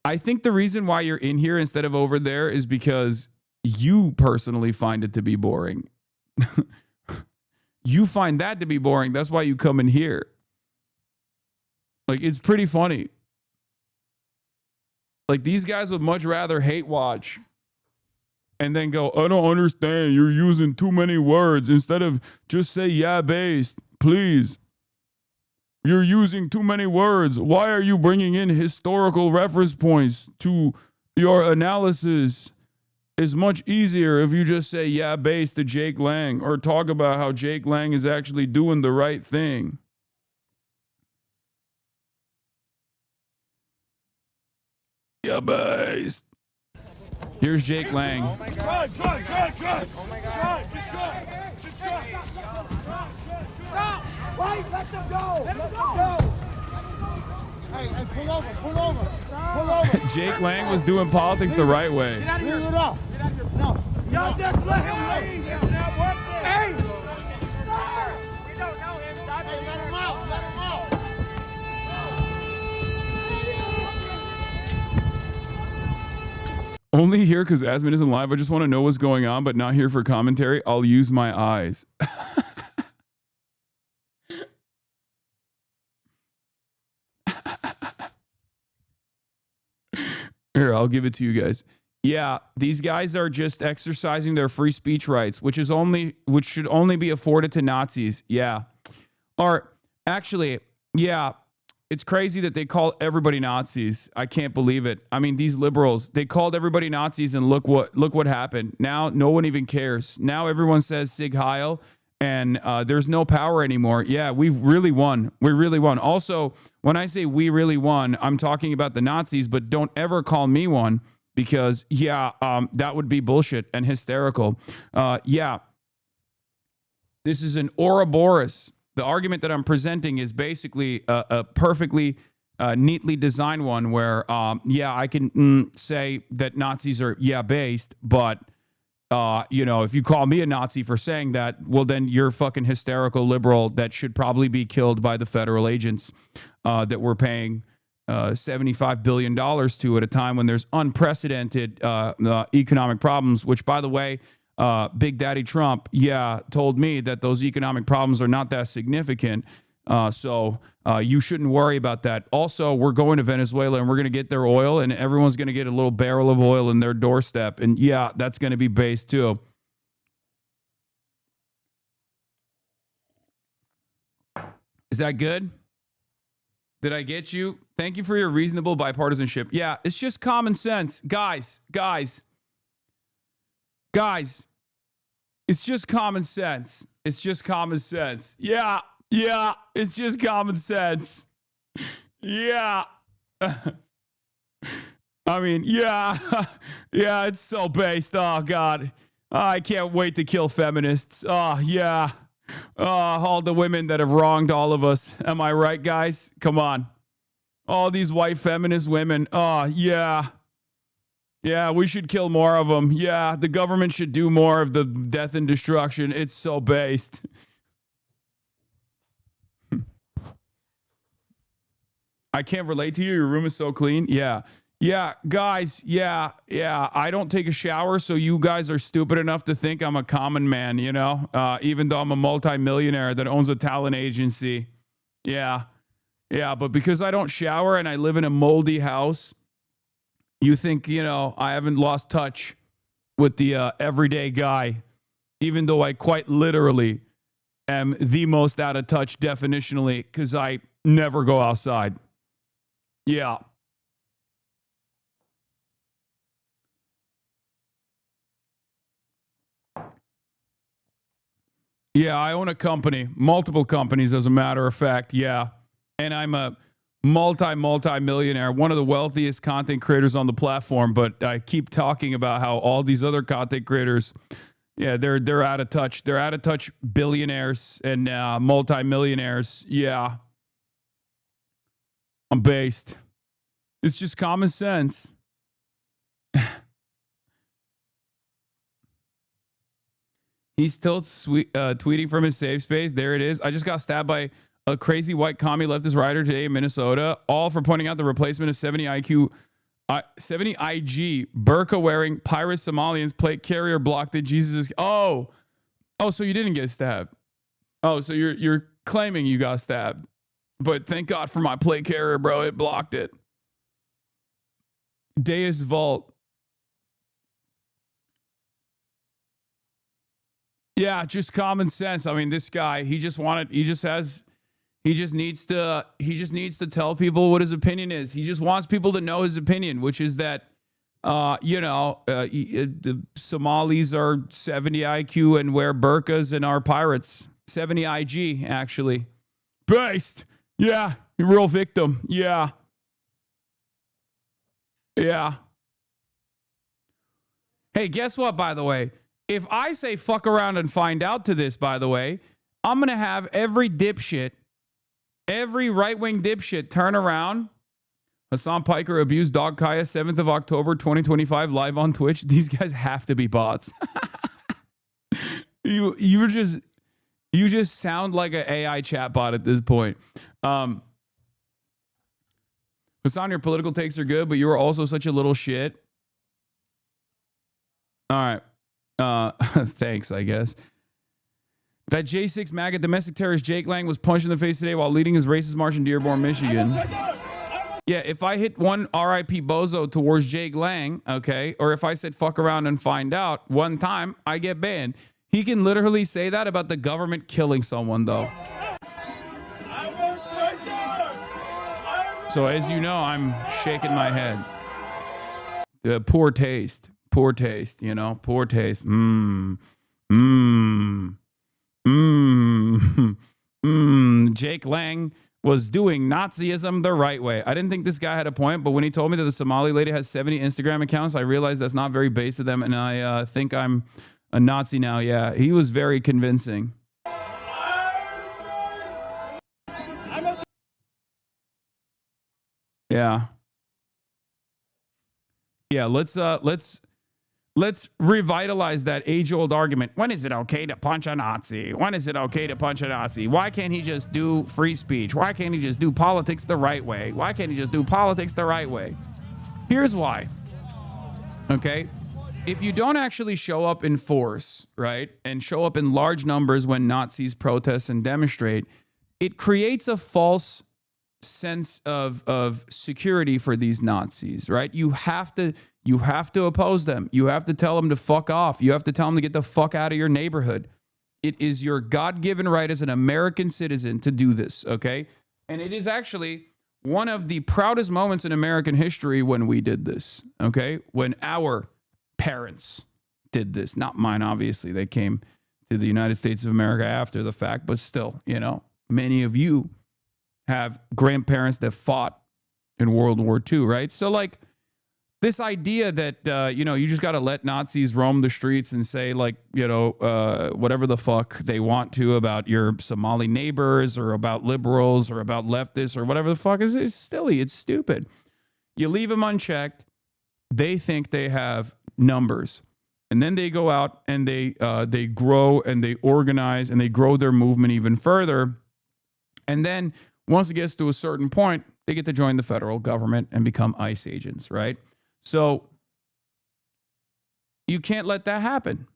I think the reason why you're in here instead of over there is because you personally find it to be boring. You find that to be boring. That's why you come in here. Like, it's pretty funny. Like, these guys would much rather hate watch and then go, I don't understand. You're using too many words. Instead of just say, yeah, based, please. You're using too many words. Why are you bringing in historical reference points to your analysis? It's much easier if you just say, yeah, based to Jake Lang, or talk about how Jake Lang is actually doing the right thing. Yeah, based. Here's Jake Lang. Oh my God. Drive. Oh my God. Just drive. Stop. Wait, let them go. Let them go. Hey, pull over. Jake Lang was doing politics the right way. Get out of here. No. Y'all just let him leave. It's not working. Hey. We don't know him. Stop it. Let him out. Only here because Asmin isn't live. I just want to know what's going on, but not here for commentary. I'll use my eyes. Here, I'll give it to you guys. Yeah, these guys are just exercising their free speech rights, which should only be afforded to Nazis. Yeah. Or actually, yeah, it's crazy that they call everybody Nazis. I can't believe it. I mean, these liberals, they called everybody Nazis, and look what happened. Now no one even cares. Now everyone says Sig Heil, and there's no power anymore. Yeah, we've really won. We really won. Also, when I say we really won, I'm talking about the Nazis, but don't ever call me one, because that would be bullshit and hysterical. Yeah, this is an Ouroboros. The argument that I'm presenting is basically a perfectly neatly designed one where, I can say that Nazis are, based, but, if you call me a Nazi for saying that, well, then you're fucking hysterical liberal that should probably be killed by the federal agents that we're paying $75 billion to at a time when there's unprecedented economic problems, which, by the way, Big Daddy Trump, told me that those economic problems are not that significant. So you shouldn't worry about that. Also, we're going to Venezuela and we're going to get their oil, and everyone's going to get a little barrel of oil in their doorstep. And that's going to be based too. Is that good? Did I get you? Thank you for your reasonable bipartisanship. Yeah, it's just common sense. Guys. It's just common sense. It's just common sense. Yeah, it's just common sense. Yeah. I mean, yeah, it's so based. Oh, God. I can't wait to kill feminists. Oh, yeah. All the women that have wronged all of us. Am I right, guys? Come on. All these white feminist women. Oh, yeah. Yeah, we should kill more of them. Yeah, the government should do more of the death and destruction. It's so based. I can't relate to you. Your room is so clean. Yeah, guys. Yeah. I don't take a shower, so you guys are stupid enough to think I'm a common man, you know? Even though I'm a multimillionaire that owns a talent agency. Yeah, but because I don't shower and I live in a moldy house, you think, you know, I haven't lost touch with the everyday guy, even though I quite literally am the most out of touch definitionally because I never go outside. Yeah. Yeah, I own a company, multiple companies, as a matter of fact. Yeah. And I'm a multi-millionaire, one of the wealthiest content creators on the platform. But I keep talking about how all these other content creators, yeah, they're out of touch. They're out of touch billionaires and multi-millionaires. Yeah. I'm based. It's just common sense. He's still tweeting from his safe space. There it is. I just got stabbed by a crazy white commie leftist rider today in Minnesota, all for pointing out the replacement of 70 IG burqa wearing pirate Somalians plate carrier blocked it. Jesus. Oh, so you didn't get stabbed. Oh, so you're claiming you got stabbed, but thank God for my plate carrier, bro. It blocked it. Deus Vault. Yeah, just common sense. I mean, this guy, he just needs to tell people what his opinion is. He just wants people to know his opinion, which is that, the Somalis are 70 IQ and wear burqas and are pirates. 70 IG, actually. Based. Yeah, real victim. Yeah. Hey, guess what, by the way? If I say fuck around and find out to this, by the way, I'm going to have every right-wing dipshit turn around. Hasan Piker abused dog Kaya, 7th of October, 2025, live on Twitch. These guys have to be bots. You just sound like an AI chatbot at this point. Hasan, your political takes are good, but you are also such a little shit. All right. Thanks, I guess. That J6 MAGA domestic terrorist Jake Lang was punched in the face today while leading his racist march in Dearborn, Michigan. Yeah, if I hit one RIP bozo towards Jake Lang, okay, or if I said fuck around and find out one time, I get banned. He can literally say that about the government killing someone, though. So as you know, I'm shaking my head. Poor taste, you know, poor taste. Jake Lang was doing Nazism the right way. I didn't think this guy had a point, but when he told me that the Somali lady has 70 Instagram accounts, I realized that's not very base of them, and I think I'm a Nazi now. Yeah, he was very convincing. Yeah. Let's revitalize that age-old argument. When is it okay to punch a Nazi? When is it okay to punch a Nazi? Why can't he just do free speech? Why can't he just do politics the right way? Why can't he just do politics the right way? Here's why. Okay? If you don't actually show up in force, right, and show up in large numbers when Nazis protest and demonstrate, it creates a false sense of security for these Nazis, right? You have to oppose them. You have to tell them to fuck off. You have to tell them to get the fuck out of your neighborhood. It is your God-given right as an American citizen to do this, okay? And it is actually one of the proudest moments in American history when we did this, okay? When our parents did this. Not mine, obviously. They came to the United States of America after the fact, but still, you know, many of you have grandparents that fought in World War II, right? So, like, this idea that, you know, you just got to let Nazis roam the streets and say, like, you know, whatever the fuck they want to about your Somali neighbors or about liberals or about leftists or whatever the fuck is silly. It's stupid. You leave them unchecked. They think they have numbers. And then they go out and they grow and they organize and they grow their movement even further. And then once it gets to a certain point, they get to join the federal government and become ICE agents, right? So you can't let that happen.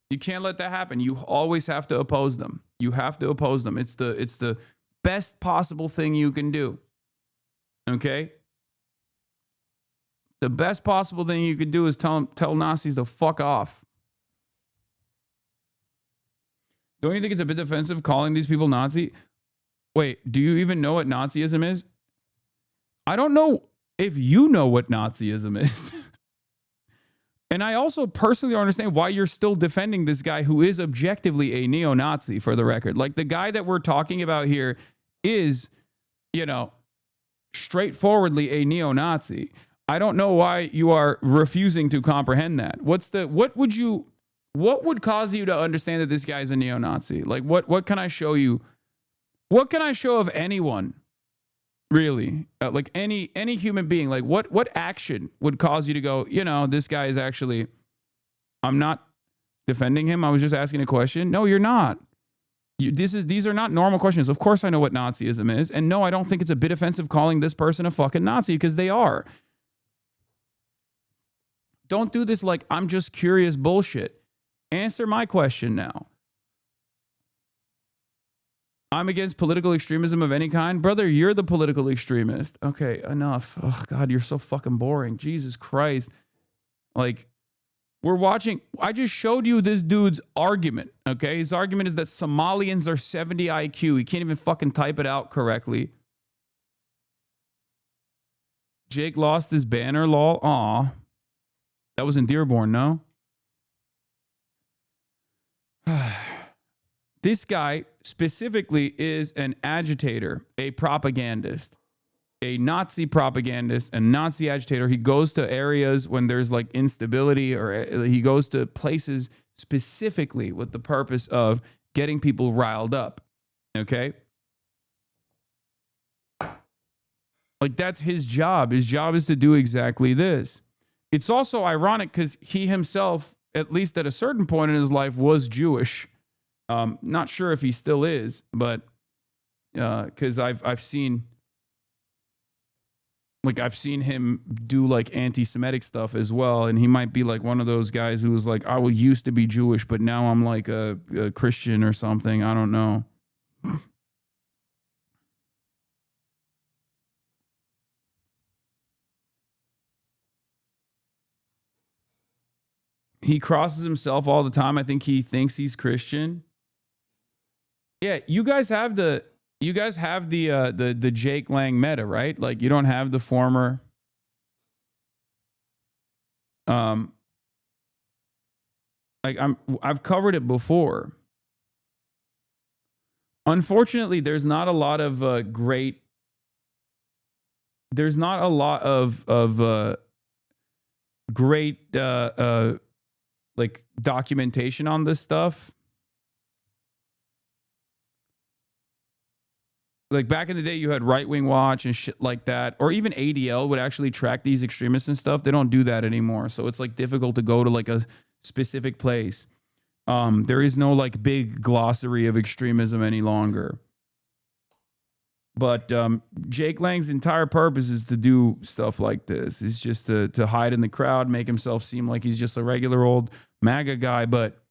You can't let that happen. You always have to oppose them. You have to oppose them. It's the best possible thing you can do. Okay? The best possible thing you can do is tell Nazis to fuck off. Don't you think it's a bit offensive calling these people Nazi? Wait, do you even know what Nazism is? I don't know if you know what Nazism is. And I also personally don't understand why you're still defending this guy who is objectively a neo-Nazi, for the record. Like, the guy that we're talking about here is, you know, straightforwardly a neo-Nazi. I don't know why you are refusing to comprehend that. What would cause you to understand that this guy is a neo-Nazi? Like, what can I show you? What can I show of anyone? Really, like any human being, like what action would cause you to go, you know, this guy is actually, I'm not defending him. I was just asking a question. No, you're not. These are not normal questions. Of course I know what Nazism is. And no, I don't think it's a bit offensive calling this person a fucking Nazi, because they are. Don't do this like I'm just curious bullshit. Answer my question now. I'm against political extremism of any kind. Brother, you're the political extremist. Okay, enough. Oh, God, you're so fucking boring. Jesus Christ. Like, we're watching. I just showed you this dude's argument, okay? His argument is that Somalians are 70 IQ. He can't even fucking type it out correctly. Jake lost his banner, lol. Aw. That was in Dearborn, no? This guy specifically is an agitator, a propagandist, a Nazi propagandist, a Nazi agitator. He goes to areas when there's like instability, or he goes to places specifically with the purpose of getting people riled up. Okay? Like, that's his job. His job is to do exactly this. It's also ironic because he himself, at least at a certain point in his life, was Jewish. Not sure if he still is, but because I've seen him do like anti-Semitic stuff as well, and he might be like one of those guys who was like, I used to be Jewish, but now I'm like a Christian or something. I don't know. He crosses himself all the time. I think he thinks he's Christian. Yeah, you guys have the Jake Lang meta, right? Like, you don't have the former like I've covered it before. Unfortunately, there's not a lot of great like documentation on this stuff. Like, back in the day, you had Right Wing Watch and shit like that, or even ADL would actually track these extremists and stuff. They don't do that anymore, so it's like difficult to go to like a specific place. There is no like big glossary of extremism any longer. But Jake Lang's entire purpose is to do stuff like this. It's just to hide in the crowd, make himself seem like he's just a regular old MAGA guy. But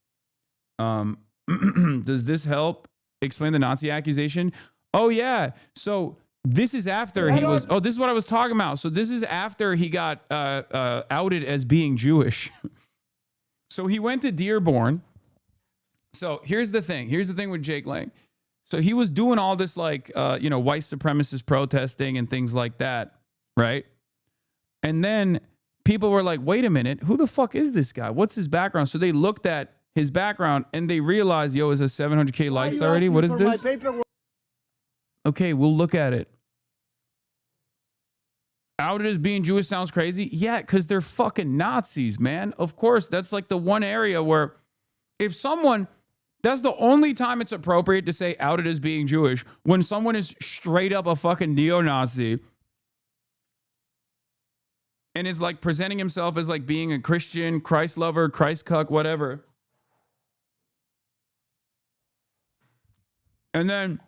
does this help explain the Nazi accusation? Oh, yeah. So this is after he was... Oh, this is what I was talking about. So this is after he got outed as being Jewish. So he went to Dearborn. So here's the thing. Here's the thing with Jake Lang. So he was doing all this like, white supremacist protesting and things like that, right? And then people were like, wait a minute, who the fuck is this guy? What's his background? So they looked at his background and they realized, yo, is a 700K likes already? What is this? Okay, we'll look at it. Outed as being Jewish sounds crazy. Yeah, because they're fucking Nazis, man. Of course, that's like the one area where if someone, that's the only time it's appropriate to say outed as being Jewish, when someone is straight up a fucking neo-Nazi and is like presenting himself as like being a Christian, Christ lover, Christ cuck, whatever. And then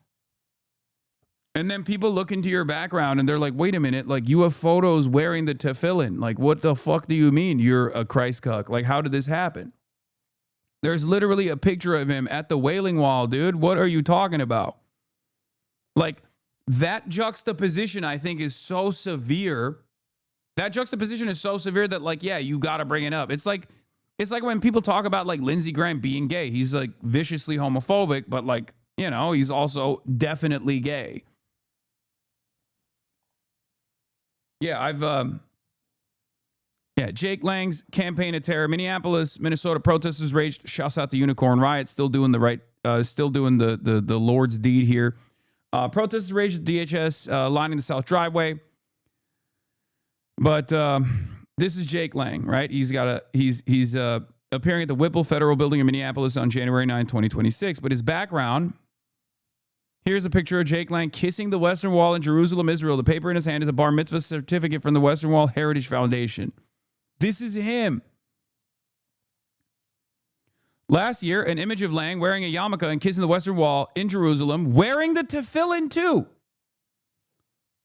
people look into your background and they're like, wait a minute, like you have photos wearing the tefillin. Like, what the fuck do you mean you're a Christ cuck? Like, how did this happen? There's literally a picture of him at the Wailing Wall, dude. What are you talking about? Like, that juxtaposition, I think, is so severe. That juxtaposition is so severe that, like, yeah, you got to bring it up. It's like when people talk about, like, Lindsey Graham being gay. He's, like, viciously homophobic, but, like, you know, he's also definitely gay. Yeah, Jake Lang's campaign of terror. Minneapolis, Minnesota protesters raged. Shouts out the Unicorn Riot. Still doing the right, still doing the Lord's deed here. Protesters raged at DHS, lining the South driveway. But this is Jake Lang, right? He's appearing at the Whipple Federal Building in Minneapolis on January 9, 2026. But his background, here's a picture of Jake Lang kissing the Western Wall in Jerusalem, Israel. The paper in his hand is a bar mitzvah certificate from the Western Wall Heritage Foundation. This is him. Last year, an image of Lang wearing a yarmulke and kissing the Western Wall in Jerusalem, wearing the tefillin too,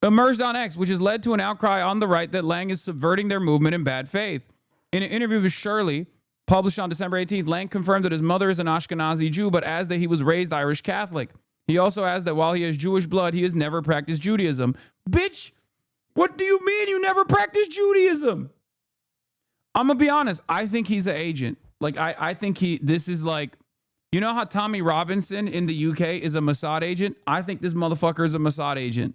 emerged on X, which has led to an outcry on the right that Lang is subverting their movement in bad faith. In an interview with Shirley, published on December 18th, Lang confirmed that his mother is an Ashkenazi Jew, but adds that he was raised Irish Catholic. He also adds that while he has Jewish blood, he has never practiced Judaism. Bitch, what do you mean you never practiced Judaism? I'm going to be honest. I think he's an agent. Like, I think this is like, you know how Tommy Robinson in the UK is a Mossad agent? I think this motherfucker is a Mossad agent.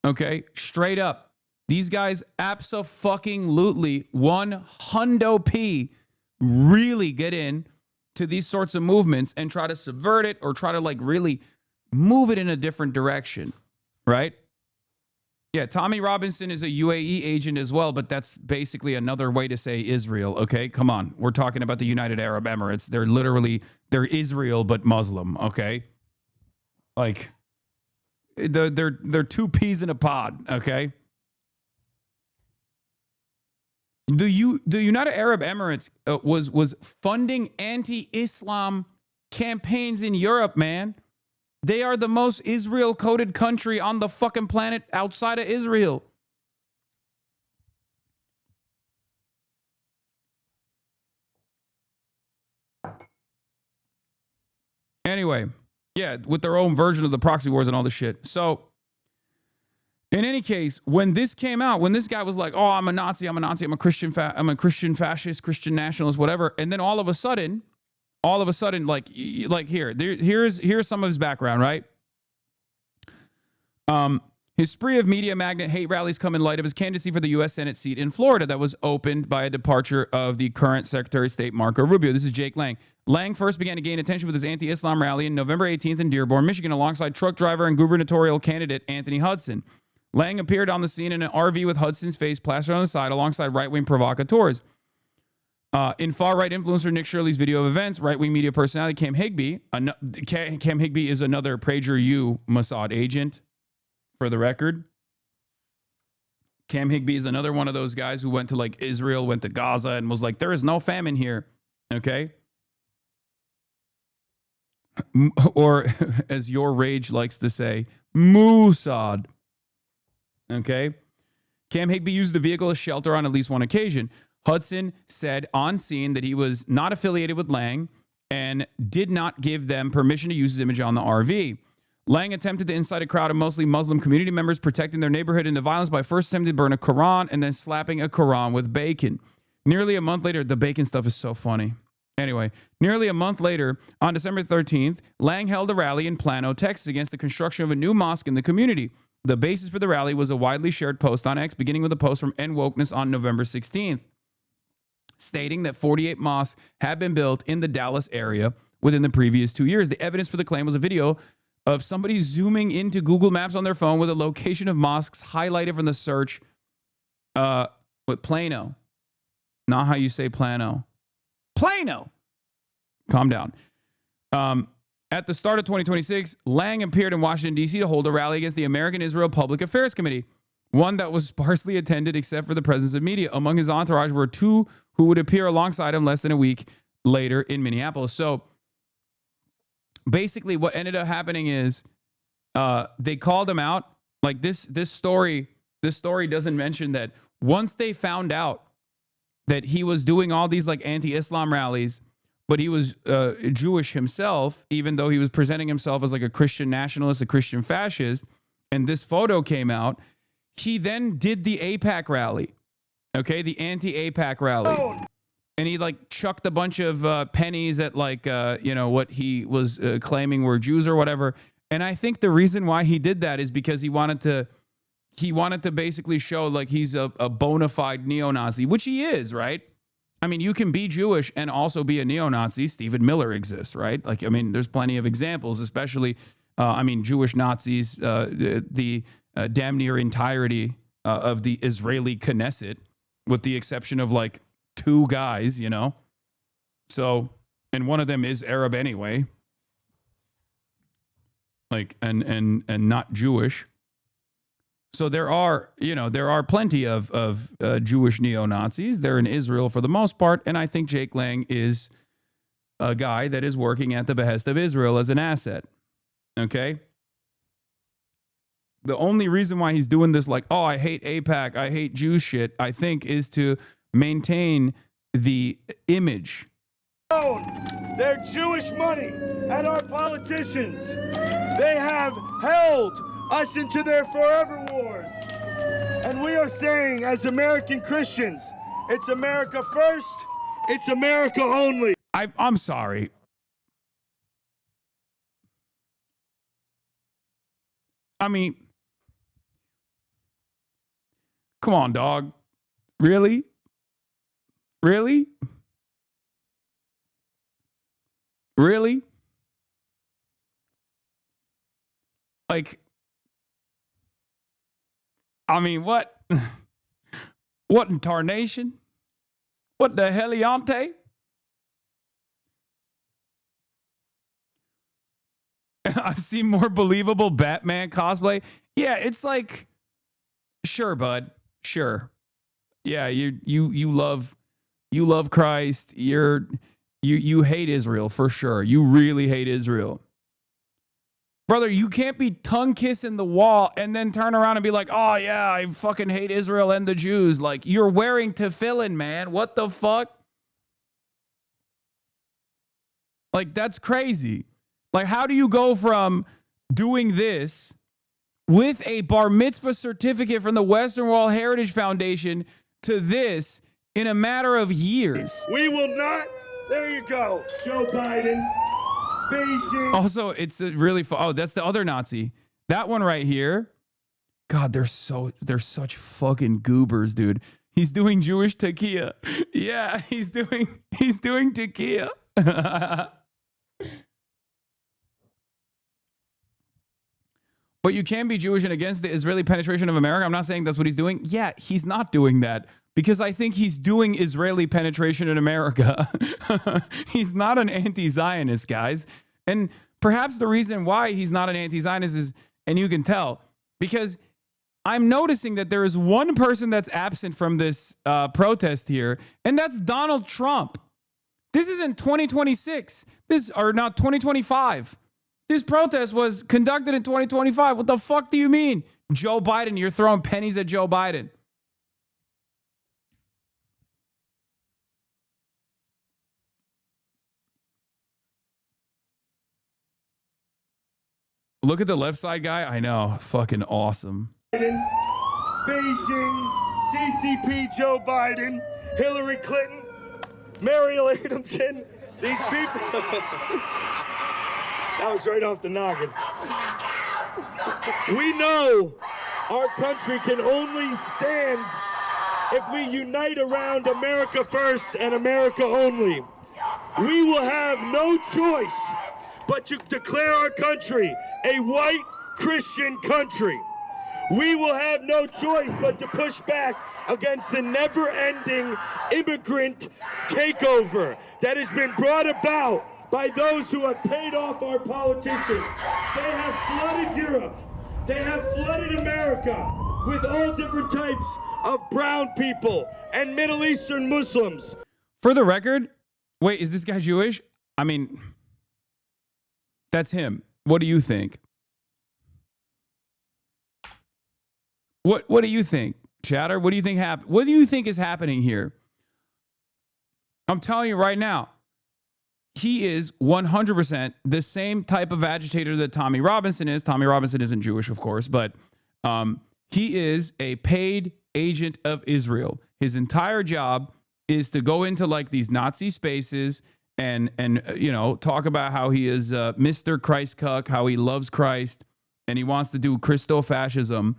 Okay? Straight up. These guys abso-fucking-lutely 100p really get in to these sorts of movements and try to subvert it or try to like really move it in a different direction. Right? Yeah, Tommy Robinson is a UAE agent as well, but that's basically another way to say Israel, okay? Come on. We're talking about the United Arab Emirates. They're Israel, but Muslim, okay? Like, they're two peas in a pod, okay? The United Arab Emirates was funding anti-Islam campaigns in Europe, man. They are the most Israel-coded country on the fucking planet outside of Israel. Anyway, yeah, with their own version of the proxy wars and all this shit. So, in any case, when this came out, when this guy was like, "Oh, I'm a Nazi, I'm a Christian fascist, Christian nationalist, whatever," and then all of a sudden, here's some of his background, right? His spree of media magnet hate rallies come in light of his candidacy for the U.S. Senate seat in Florida that was opened by a departure of the current Secretary of State, Marco Rubio. This is Jake Lang. Lang first began to gain attention with his anti-Islam rally in November 18th in Dearborn, Michigan, alongside truck driver and gubernatorial candidate Anthony Hudson. Lang appeared on the scene in an RV with Hudson's face plastered on the side alongside right-wing provocateurs. In far-right influencer Nick Shirley's video of events, right-wing media personality Cam Higbee is another PragerU Mossad agent, for the record. Cam Higbee is another one of those guys who went to like Israel, went to Gaza, and was like, there is no famine here, okay? Or, as your rage likes to say, Mossad, okay? Cam Higbee used the vehicle as shelter on at least one occasion. Hudson said on scene that he was not affiliated with Lang and did not give them permission to use his image on the RV. Lang attempted to incite a crowd of mostly Muslim community members protecting their neighborhood into violence by first attempting to burn a Quran and then slapping a Quran with bacon. Nearly a month later, the bacon stuff is so funny. Anyway, nearly a month later, on December 13th, Lang held a rally in Plano, Texas, against the construction of a new mosque in the community. The basis for the rally was a widely shared post on X, beginning with a post from End Wokeness on November 16th, stating that 48 mosques had been built in the Dallas area within the previous 2 years. The evidence for the claim was a video of somebody zooming into Google Maps on their phone with a location of mosques highlighted from the search with Plano. Not how you say Plano. Plano. Calm down. At the start of 2026, Lang appeared in Washington, D.C. to hold a rally against the American-Israel Public Affairs Committee, one that was sparsely attended except for the presence of media. Among his entourage were two who would appear alongside him less than a week later in Minneapolis. So basically what ended up happening is they called him out. Like this story doesn't mention that once they found out that he was doing all these like anti-Islam rallies, but he was Jewish himself, even though he was presenting himself as like a Christian nationalist, a Christian fascist, and this photo came out, he then did the AIPAC rally, okay, the anti-AIPAC rally. And he like chucked a bunch of pennies at like, what he was claiming were Jews or whatever. And I think the reason why he did that is because he wanted to basically show like he's a bona fide neo-Nazi, which he is, right? I mean, you can be Jewish and also be a neo-Nazi. Stephen Miller exists, right? Like, I mean, there's plenty of examples, especially, Jewish Nazis, the damn near entirety of the Israeli Knesset, with the exception of like 2 guys, So, and one of them is Arab anyway. Like, and not Jewish. So there are plenty of Jewish neo-Nazis. They're in Israel for the most part, and I think Jake Lang is a guy that is working at the behest of Israel as an asset. Okay? The only reason why he's doing this, like, oh, I hate AIPAC, I hate Jew shit, I think is to maintain the image. Their Jewish money and our politicians. They have held us into their forever wars. And we are saying, as American Christians, it's America first, it's America only. I'm sorry. I mean, come on, dog. Really? Really? Really? Like, I mean, what? What in tarnation? What the heliante? I've seen more believable Batman cosplay. Yeah, it's like, sure, bud. Sure. Yeah, you love Christ. You hate Israel for sure. You really hate Israel. Brother, you can't be tongue kissing the wall and then turn around and be like, oh yeah, I fucking hate Israel and the Jews. Like, you're wearing tefillin, man. What the fuck? Like, that's crazy. Like, how do you go from doing this with a bar mitzvah certificate from the Western Wall Heritage Foundation to this in a matter of years? We will not. There you go. Joe Biden. Beijing. Also, it's a really oh, that's the other Nazi. That one right here. God, they're such fucking goobers, dude. He's doing Jewish takia. Yeah, he's doing takia. But you can be Jewish and against the Israeli penetration of America. I'm not saying that's what he's doing. Yeah, he's not doing that because I think he's doing Israeli penetration in America. He's not an anti-Zionist, guys. And perhaps the reason why he's not an anti-Zionist is, and you can tell, because I'm noticing that there is one person that's absent from this protest here, and that's Donald Trump. This isn't 2026. Or not 2025. This protest was conducted in 2025. What the fuck do you mean? Joe Biden, you're throwing pennies at Joe Biden. Look at the left side guy. I know. Fucking awesome. Beijing, CCP Joe Biden, Hillary Clinton, Mariel Adamson, These people. That was right off the noggin. We know our country can only stand if we unite around America first and America only. We will have no choice but to declare our country a white Christian country. We will have no choice but to push back against the never-ending immigrant takeover that has been brought about by those who have paid off our politicians. They have flooded Europe. They have flooded America with all different types of brown people and Middle Eastern Muslims. For the record, wait, is this guy Jewish? I mean, that's him. What do you think? What do you think, chatter? What do you think What do you think is happening here? I'm telling you right now, he is 100% the same type of agitator that Tommy Robinson is. Tommy Robinson isn't Jewish, of course, but he is a paid agent of Israel. His entire job is to go into like these Nazi spaces and you know, talk about how he is Mr. Christ cuck, how he loves Christ, and he wants to do Christo-fascism,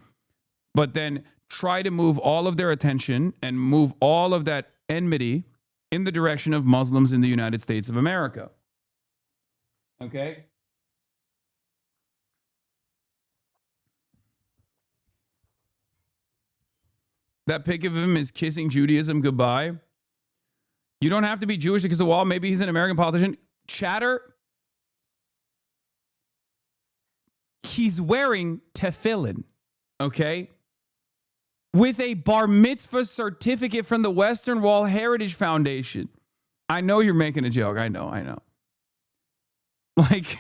but then try to move all of their attention and move all of that enmity in the direction of Muslims in the United States of America. Okay? That pic of him is kissing Judaism goodbye. You don't have to be Jewish to kiss the wall. Maybe he's an American politician. Chatter. He's wearing tefillin, okay? With a bar mitzvah certificate from the Western Wall Heritage Foundation. I know you're making a joke. I know. Like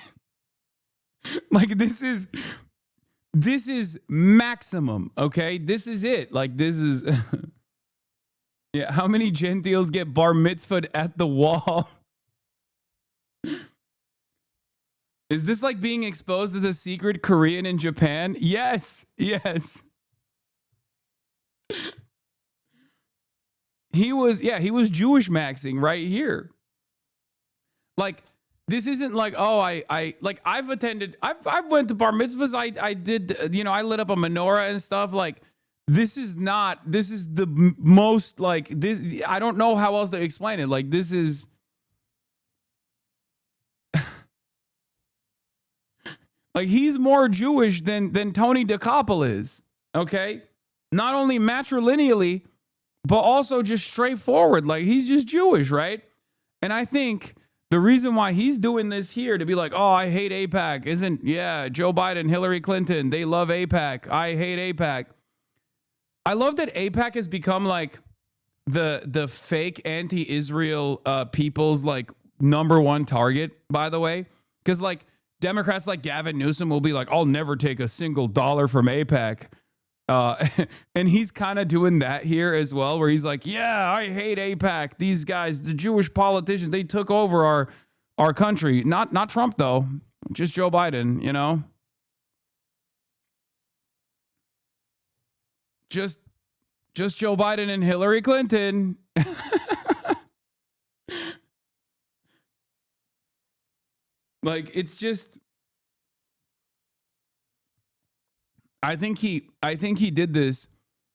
this is maximum, okay? This is it. Like, this is... Yeah, how many Gentiles get bar mitzvahed at the wall? Is this like being exposed as a secret Korean in Japan? Yes. He was Jewish maxing right here. Like, this isn't like, oh, I've went to bar mitzvahs. I did, you know, I lit up a menorah and stuff. Like, this is the most, like, this, I don't know how else to explain it. Like, this is, like, he's more Jewish than Tony DeCoppel is, okay? Not only matrilineally, but also just straightforward. Like, he's just Jewish, right? And I think the reason why he's doing this here to be like, oh, I hate AIPAC, isn't, yeah, Joe Biden, Hillary Clinton, they love AIPAC. I hate AIPAC. I love that AIPAC has become like the fake anti-Israel people's like number one target, by the way. Because like Democrats like Gavin Newsom will be like, I'll never take a single dollar from AIPAC. And he's kind of doing that here as well, where he's like, yeah, I hate AIPAC. These guys, the Jewish politicians, they took over our country. Not Trump, though. Just Joe Biden, you know? Just Joe Biden and Hillary Clinton. Like, it's just, I think he did this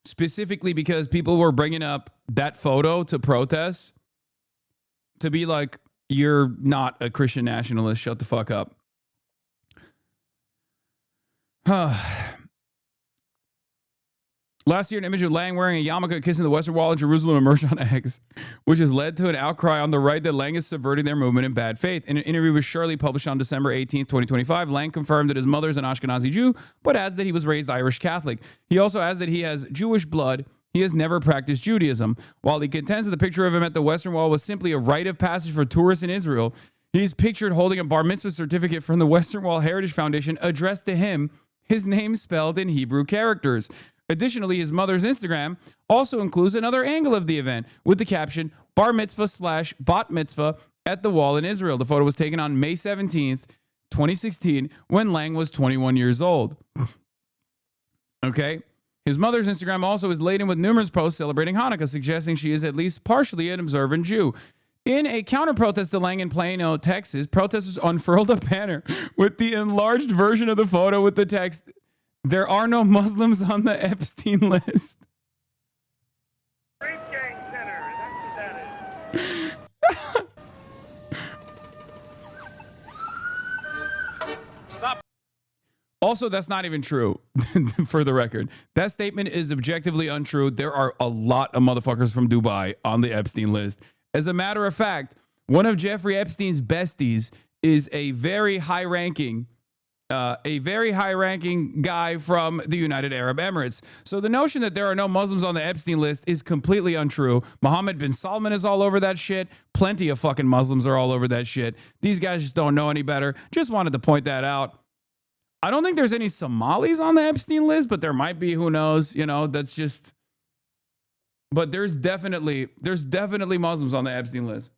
specifically because people were bringing up that photo to protest, to be like, you're not a Christian nationalist, shut the fuck up. Last year, an image of Lang wearing a yarmulke kissing the Western Wall in Jerusalem emerged on X, which has led to an outcry on the right that Lang is subverting their movement in bad faith. In an interview with Shirley published on December 18th, 2025, Lang confirmed that his mother is an Ashkenazi Jew, but adds that he was raised Irish Catholic. He also adds that he has Jewish blood. He has never practiced Judaism. While he contends that the picture of him at the Western Wall was simply a rite of passage for tourists in Israel, he's pictured holding a bar mitzvah certificate from the Western Wall Heritage Foundation addressed to him, his name spelled in Hebrew characters. Additionally, his mother's Instagram also includes another angle of the event with the caption, bar mitzvah / bat mitzvah at the wall in Israel. The photo was taken on May 17th, 2016, when Lang was 21 years old. Okay. His mother's Instagram also is laden with numerous posts celebrating Hanukkah, suggesting she is at least partially an observant Jew. In a counter-protest to Lang in Plano, Texas, protesters unfurled a banner with the enlarged version of the photo with the text, "There are no Muslims on the Epstein list." Rape gang center. That's what that is. Also, that's not even true, for the record. That statement is objectively untrue. There are a lot of motherfuckers from Dubai on the Epstein list. As a matter of fact, one of Jeffrey Epstein's besties is a very high-ranking guy from the United Arab Emirates. So the notion that there are no Muslims on the Epstein list is completely untrue. Mohammed bin Salman is all over that shit. Plenty of fucking Muslims are all over that shit. These guys just don't know any better. Just wanted to point that out. I don't think there's any Somalis on the Epstein list, but there might be. Who knows? You know, that's just. But there's definitely Muslims on the Epstein list.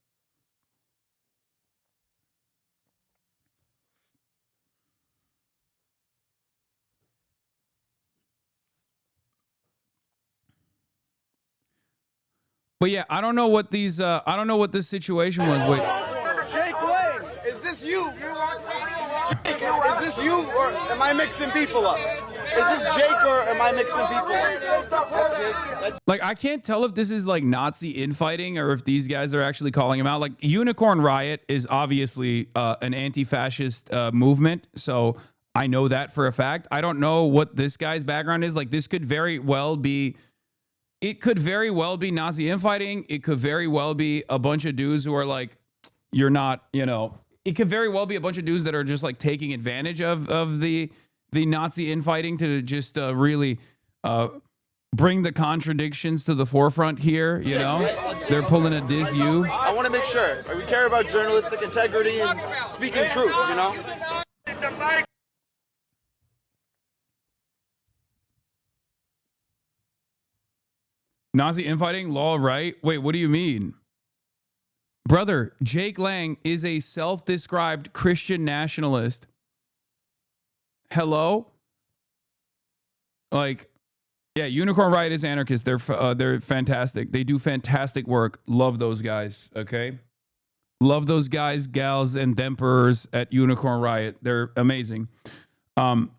But yeah, I don't know what these. I don't know what this situation was. Wait. Jake Lang, is this you? Is this you, or am I mixing people up? Is this Jake, or am I mixing people up? That's Jake. Like, I can't tell if this is like Nazi infighting or if these guys are actually calling him out. Like, Unicorn Riot is obviously an anti-fascist movement, so I know that for a fact. I don't know what this guy's background is. Like, this could very well be. It could very well be Nazi infighting. It could very well be a bunch of dudes who are like, you're not, you know. It could very well be a bunch of dudes that are just like taking advantage of the Nazi infighting to just really bring the contradictions to the forefront here. You know, they're pulling a diss you. I want to make sure we care about journalistic integrity and speaking truth. You know. Nazi infighting, law, right? Wait, what do you mean? Brother, Jake Lang is a self-described Christian nationalist. Hello? Like, yeah, Unicorn Riot is anarchist. They're fantastic. They do fantastic work. Love those guys, okay? Love those guys, gals, and themperers at Unicorn Riot. They're amazing. But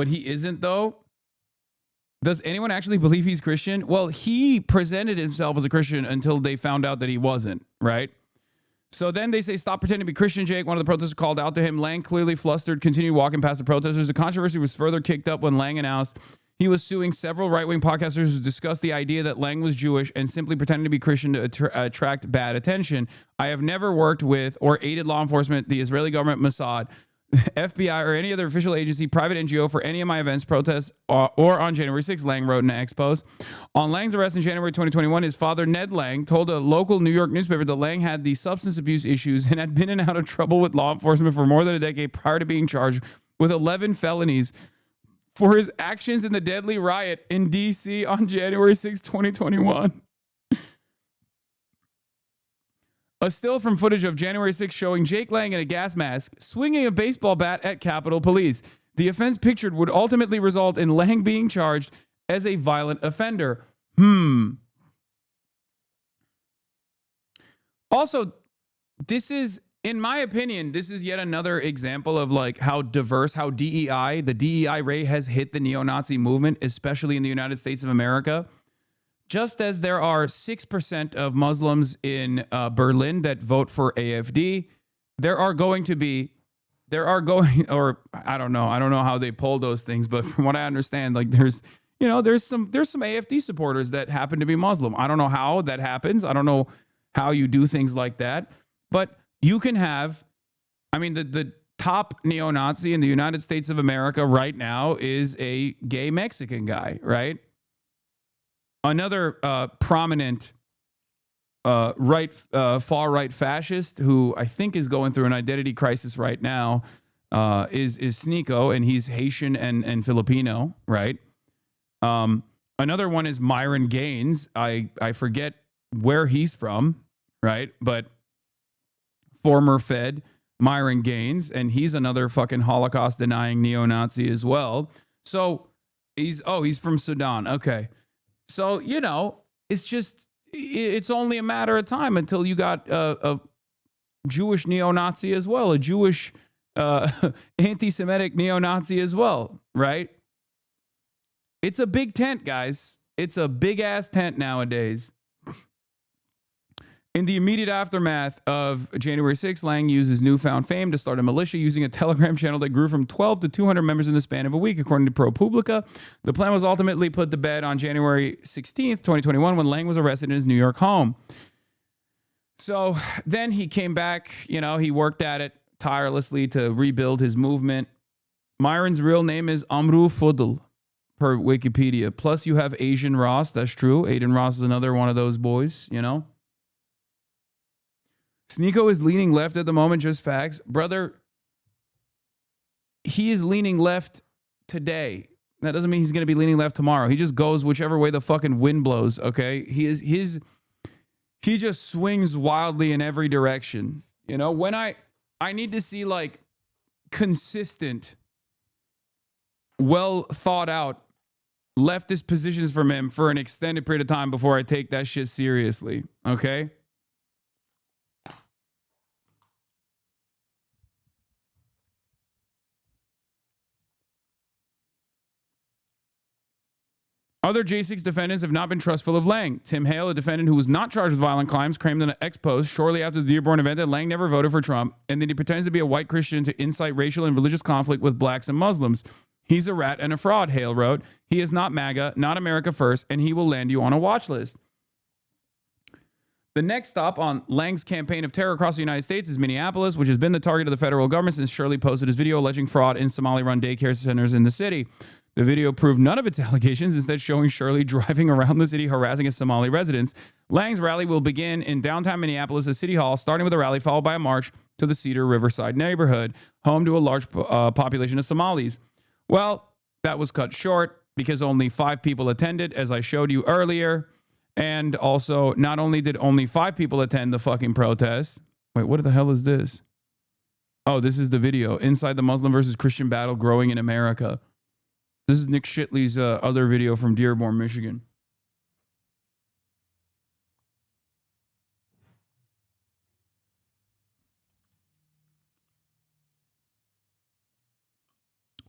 he isn't, though. Does anyone actually believe he's Christian? Well, he presented himself as a Christian until they found out that he wasn't, right? So then they say, stop pretending to be Christian, Jake. One of the protesters called out to him. Lang, clearly flustered, continued walking past the protesters. The controversy was further kicked up when Lang announced he was suing several right-wing podcasters who discussed the idea that Lang was Jewish and simply pretending to be Christian to attract bad attention. I have never worked with or aided law enforcement, the Israeli government, Mossad, FBI, or any other official agency, private NGO for any of my events, protests, or on January 6th, Lang wrote in an ex-post. On Lang's arrest in January 2021, his father, Ned Lang, told a local New York newspaper that Lang had the substance abuse issues and had been in and out of trouble with law enforcement for more than a decade prior to being charged with 11 felonies for his actions in the deadly riot in D.C. on January 6, 2021. A still from footage of January 6 showing Jake Lang in a gas mask swinging a baseball bat at Capitol Police. The offense pictured would ultimately result in Lang being charged as a violent offender. Also, this is, in my opinion, this is yet another example of like how diverse, how the DEI ray has hit the neo-Nazi movement, especially in the United States of America. Just as there are 6% of Muslims in Berlin that vote for AfD, or I don't know how they poll those things, but from what I understand, like there's some AfD supporters that happen to be Muslim. I don't know how that happens. I don't know how you do things like that, but you can have, I mean, the top neo-Nazi in the United States of America right now is a gay Mexican guy, right? Another prominent far right fascist who I think is going through an identity crisis right now is Sneeko, and he's Haitian and Filipino, right? Another one is Myron Gaines. I forget where he's from, right? But former Fed Myron Gaines, and he's another fucking Holocaust denying neo-Nazi as well. So he's from Sudan. Okay. So, it's just, it's only a matter of time until you got a Jewish neo-Nazi as well, a Jewish anti-Semitic neo-Nazi as well, right? It's a big tent, guys. It's a big-ass tent nowadays. In the immediate aftermath of January 6th, Lang used his newfound fame to start a militia using a Telegram channel that grew from 12 to 200 members in the span of a week, according to ProPublica. The plan was ultimately put to bed on January 16th, 2021, when Lang was arrested in his New York home. So then he came back, he worked at it tirelessly to rebuild his movement. Myron's real name is Amru Fudl, per Wikipedia. Plus, you have Asian Ross. That's true. Aiden Ross is another one of those boys, Sneeko is leaning left at the moment, just facts. Brother, he is leaning left today. That doesn't mean he's going to be leaning left tomorrow. He just goes whichever way the fucking wind blows, okay? He just swings wildly in every direction. When I need to see like consistent, well thought out leftist positions from him for an extended period of time before I take that shit seriously, okay? Other J6 defendants have not been trustful of Lang. Tim Hale, a defendant who was not charged with violent crimes, claimed in an ex-post shortly after the Dearborn event that Lang never voted for Trump and that he pretends to be a white Christian to incite racial and religious conflict with blacks and Muslims. He's a rat and a fraud, Hale wrote. He is not MAGA, not America first, and he will land you on a watch list. The next stop on Lang's campaign of terror across the United States is Minneapolis, which has been the target of the federal government since Shirley posted his video alleging fraud in Somali-run daycare centers in the city. The video proved none of its allegations, instead showing Shirley driving around the city harassing his Somali residents. Lang's rally will begin in downtown Minneapolis at City Hall, starting with a rally followed by a march to the Cedar Riverside neighborhood, home to a large population of Somalis. Well, that was cut short because only 5 people attended, as I showed you earlier. And also, not only did only 5 people attend the fucking protest. Wait, what the hell is this? Oh, this is the video. Inside the Muslim versus Christian battle growing in America. This is Nick Shitley's other video from Dearborn, Michigan.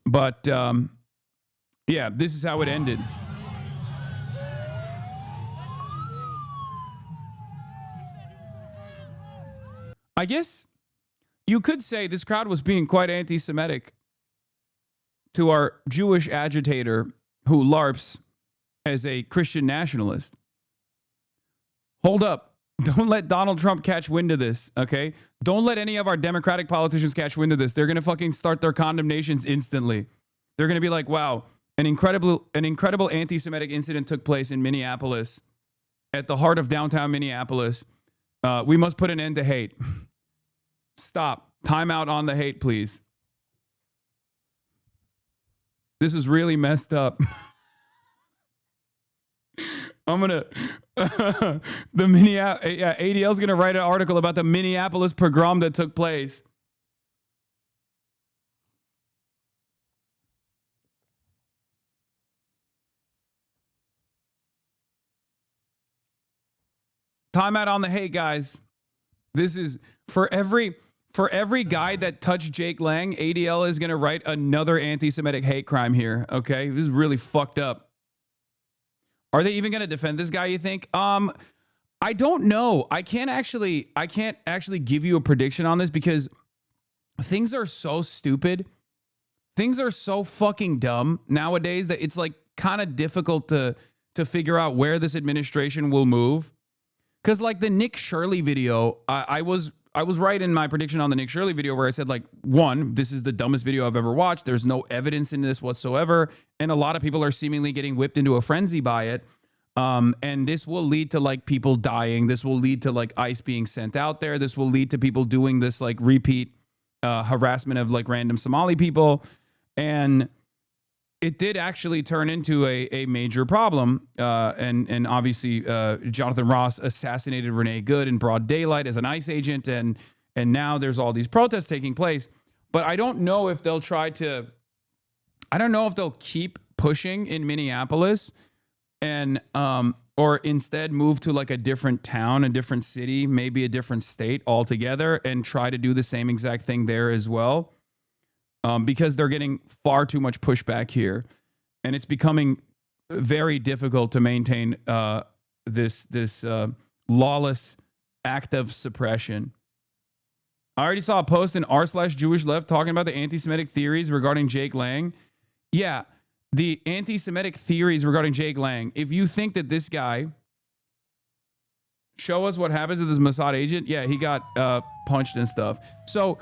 But, yeah, this is how it ended. I guess you could say this crowd was being quite anti-Semitic to our Jewish agitator who LARPs as a Christian nationalist. Hold up. Don't let Donald Trump catch wind of this, okay? Don't let any of our Democratic politicians catch wind of this. They're going to fucking start their condemnations instantly. They're going to be like, wow, an incredible anti-Semitic incident took place in Minneapolis, at the heart of downtown Minneapolis. We must put an end to hate. Stop. Time out on the hate, please. This is really messed up. I'm going to... ADL's going to write an article about the Minneapolis pogrom that took place. Time out on the hate, guys. This is for every guy that touched Jake Lang, ADL is going to write another anti-Semitic hate crime here, okay? This is really fucked up. Are they even going to defend this guy, you think? I don't know. I can't actually give you a prediction on this because things are so stupid. Things are so fucking dumb nowadays that it's like kind of difficult to figure out where this administration will move. Because like the Nick Shirley video, I was right in my prediction on the Nick Shirley video where I said, like, 1, this is the dumbest video I've ever watched. There's no evidence in this whatsoever. And a lot of people are seemingly getting whipped into a frenzy by it. And this will lead to like people dying. This will lead to like ICE being sent out there. This will lead to people doing this like repeat harassment of like random Somali people. And it did actually turn into a major problem. And obviously Jonathan Ross assassinated Renee Good in broad daylight as an ICE agent. And now there's all these protests taking place. But I don't know if they'll keep pushing in Minneapolis. And or instead move to like a different town, a different city, maybe a different state altogether, and try to do the same exact thing there as well. Because they're getting far too much pushback here, and it's becoming very difficult to maintain this lawless act of suppression. I already saw a post in r/Jewish Left talking about the anti-Semitic theories regarding Jake Lang. Yeah, the anti-Semitic theories regarding Jake Lang. If you think that this guy, show us what happens to this Mossad agent. Yeah, he got punched and stuff. So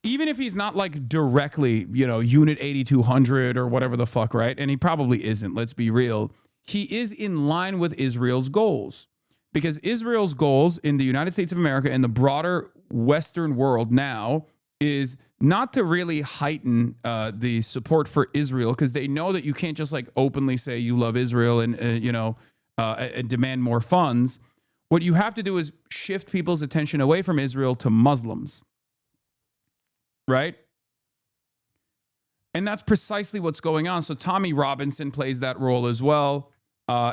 even if he's not like directly, Unit 8200 or whatever the fuck, right? And he probably isn't, let's be real. He is in line with Israel's goals. Because Israel's goals in the United States of America and the broader Western world now is not to really heighten the support for Israel, because they know that you can't just like openly say you love Israel and, and demand more funds. What you have to do is shift people's attention away from Israel to Muslims. Right? And that's precisely what's going on. So Tommy Robinson plays that role as well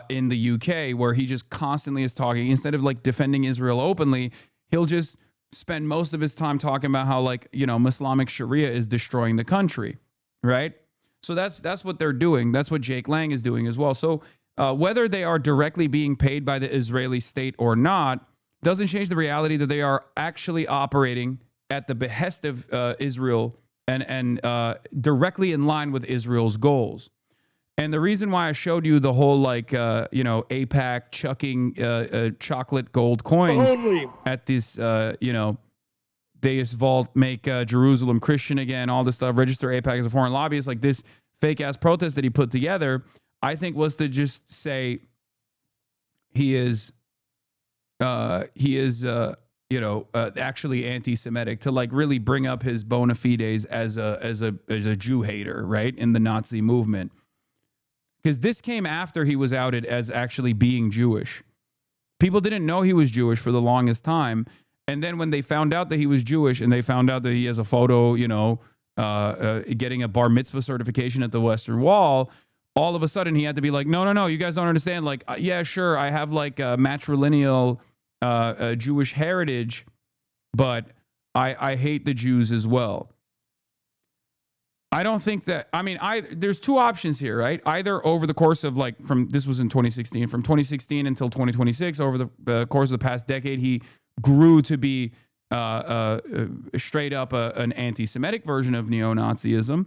in the UK, where he just constantly is talking. Instead of like defending Israel openly, he'll just spend most of his time talking about how like, Islamic Sharia is destroying the country. Right? So that's what they're doing. That's what Jake Lang is doing as well. So whether they are directly being paid by the Israeli state or not doesn't change the reality that they are actually operating at the behest of Israel and directly in line with Israel's goals. And the reason why I showed you the whole AIPAC chucking chocolate gold coins at this, Deus Vault, make Jerusalem Christian again, all this stuff, register AIPAC as a foreign lobbyist, like this fake ass protest that he put together, I think was to just say he is actually anti-Semitic, to like really bring up his bona fides as a Jew hater, right, in the Nazi movement. Because this came after he was outed as actually being Jewish. People didn't know he was Jewish for the longest time, and then when they found out that he was Jewish and they found out that he has a photo, getting a bar mitzvah certification at the Western Wall, all of a sudden he had to be like, no, you guys don't understand. Like, yeah, sure, I have like a matrilineal Jewish heritage, but I hate the Jews as well. I don't think that, there's two options here, right? Either over the course of this was in 2016, from 2016 until 2026, over the course of the past decade, he grew to be straight up an anti-Semitic version of neo-Nazism,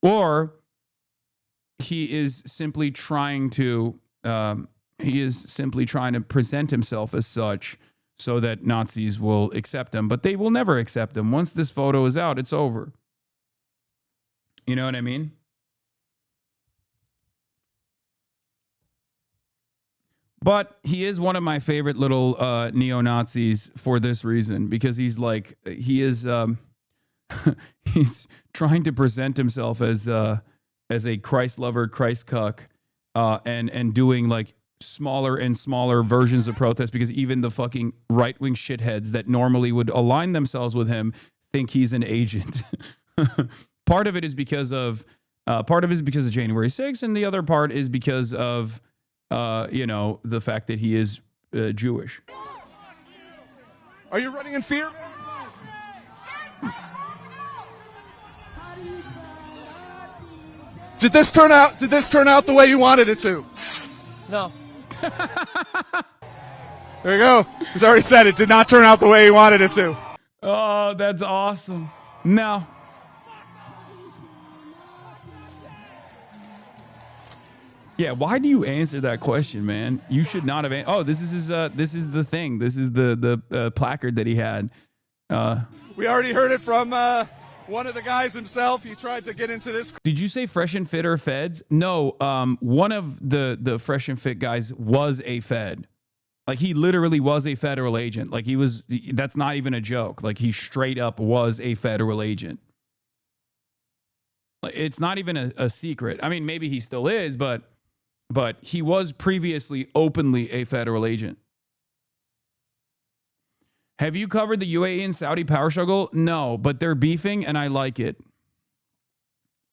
or he is simply trying to present himself as such so that Nazis will accept him. But they will never accept him. Once this photo is out, it's over. You know what I mean? But he is one of my favorite little neo-Nazis for this reason, because he's trying to present himself as a Christ lover, Christ cuck, and doing like smaller and smaller versions of protest, because even the fucking right-wing shitheads that normally would align themselves with him think he's an agent. Part of it is because of January 6th, and the other part is because of the fact that he is Jewish. Are you running in fear? Did this turn out the way you wanted it to? No. There you go. He's already said it did not turn out the way he wanted it to. Oh, that's awesome. No. Yeah, why do you answer that question, man? You should not have. Oh, this is the thing. This is the placard that he had. We already heard it from one of the guys himself. He tried to get into this. Did you say Fresh and Fit or Feds? No, one of the Fresh and Fit guys was a Fed. Like, he literally was a federal agent. Like, that's not even a joke. Like, he straight up was a federal agent. Like, it's not even a secret. I mean, maybe he still is, but he was previously openly a federal agent. Have you covered the UAE and Saudi power struggle? No, but they're beefing and I like it.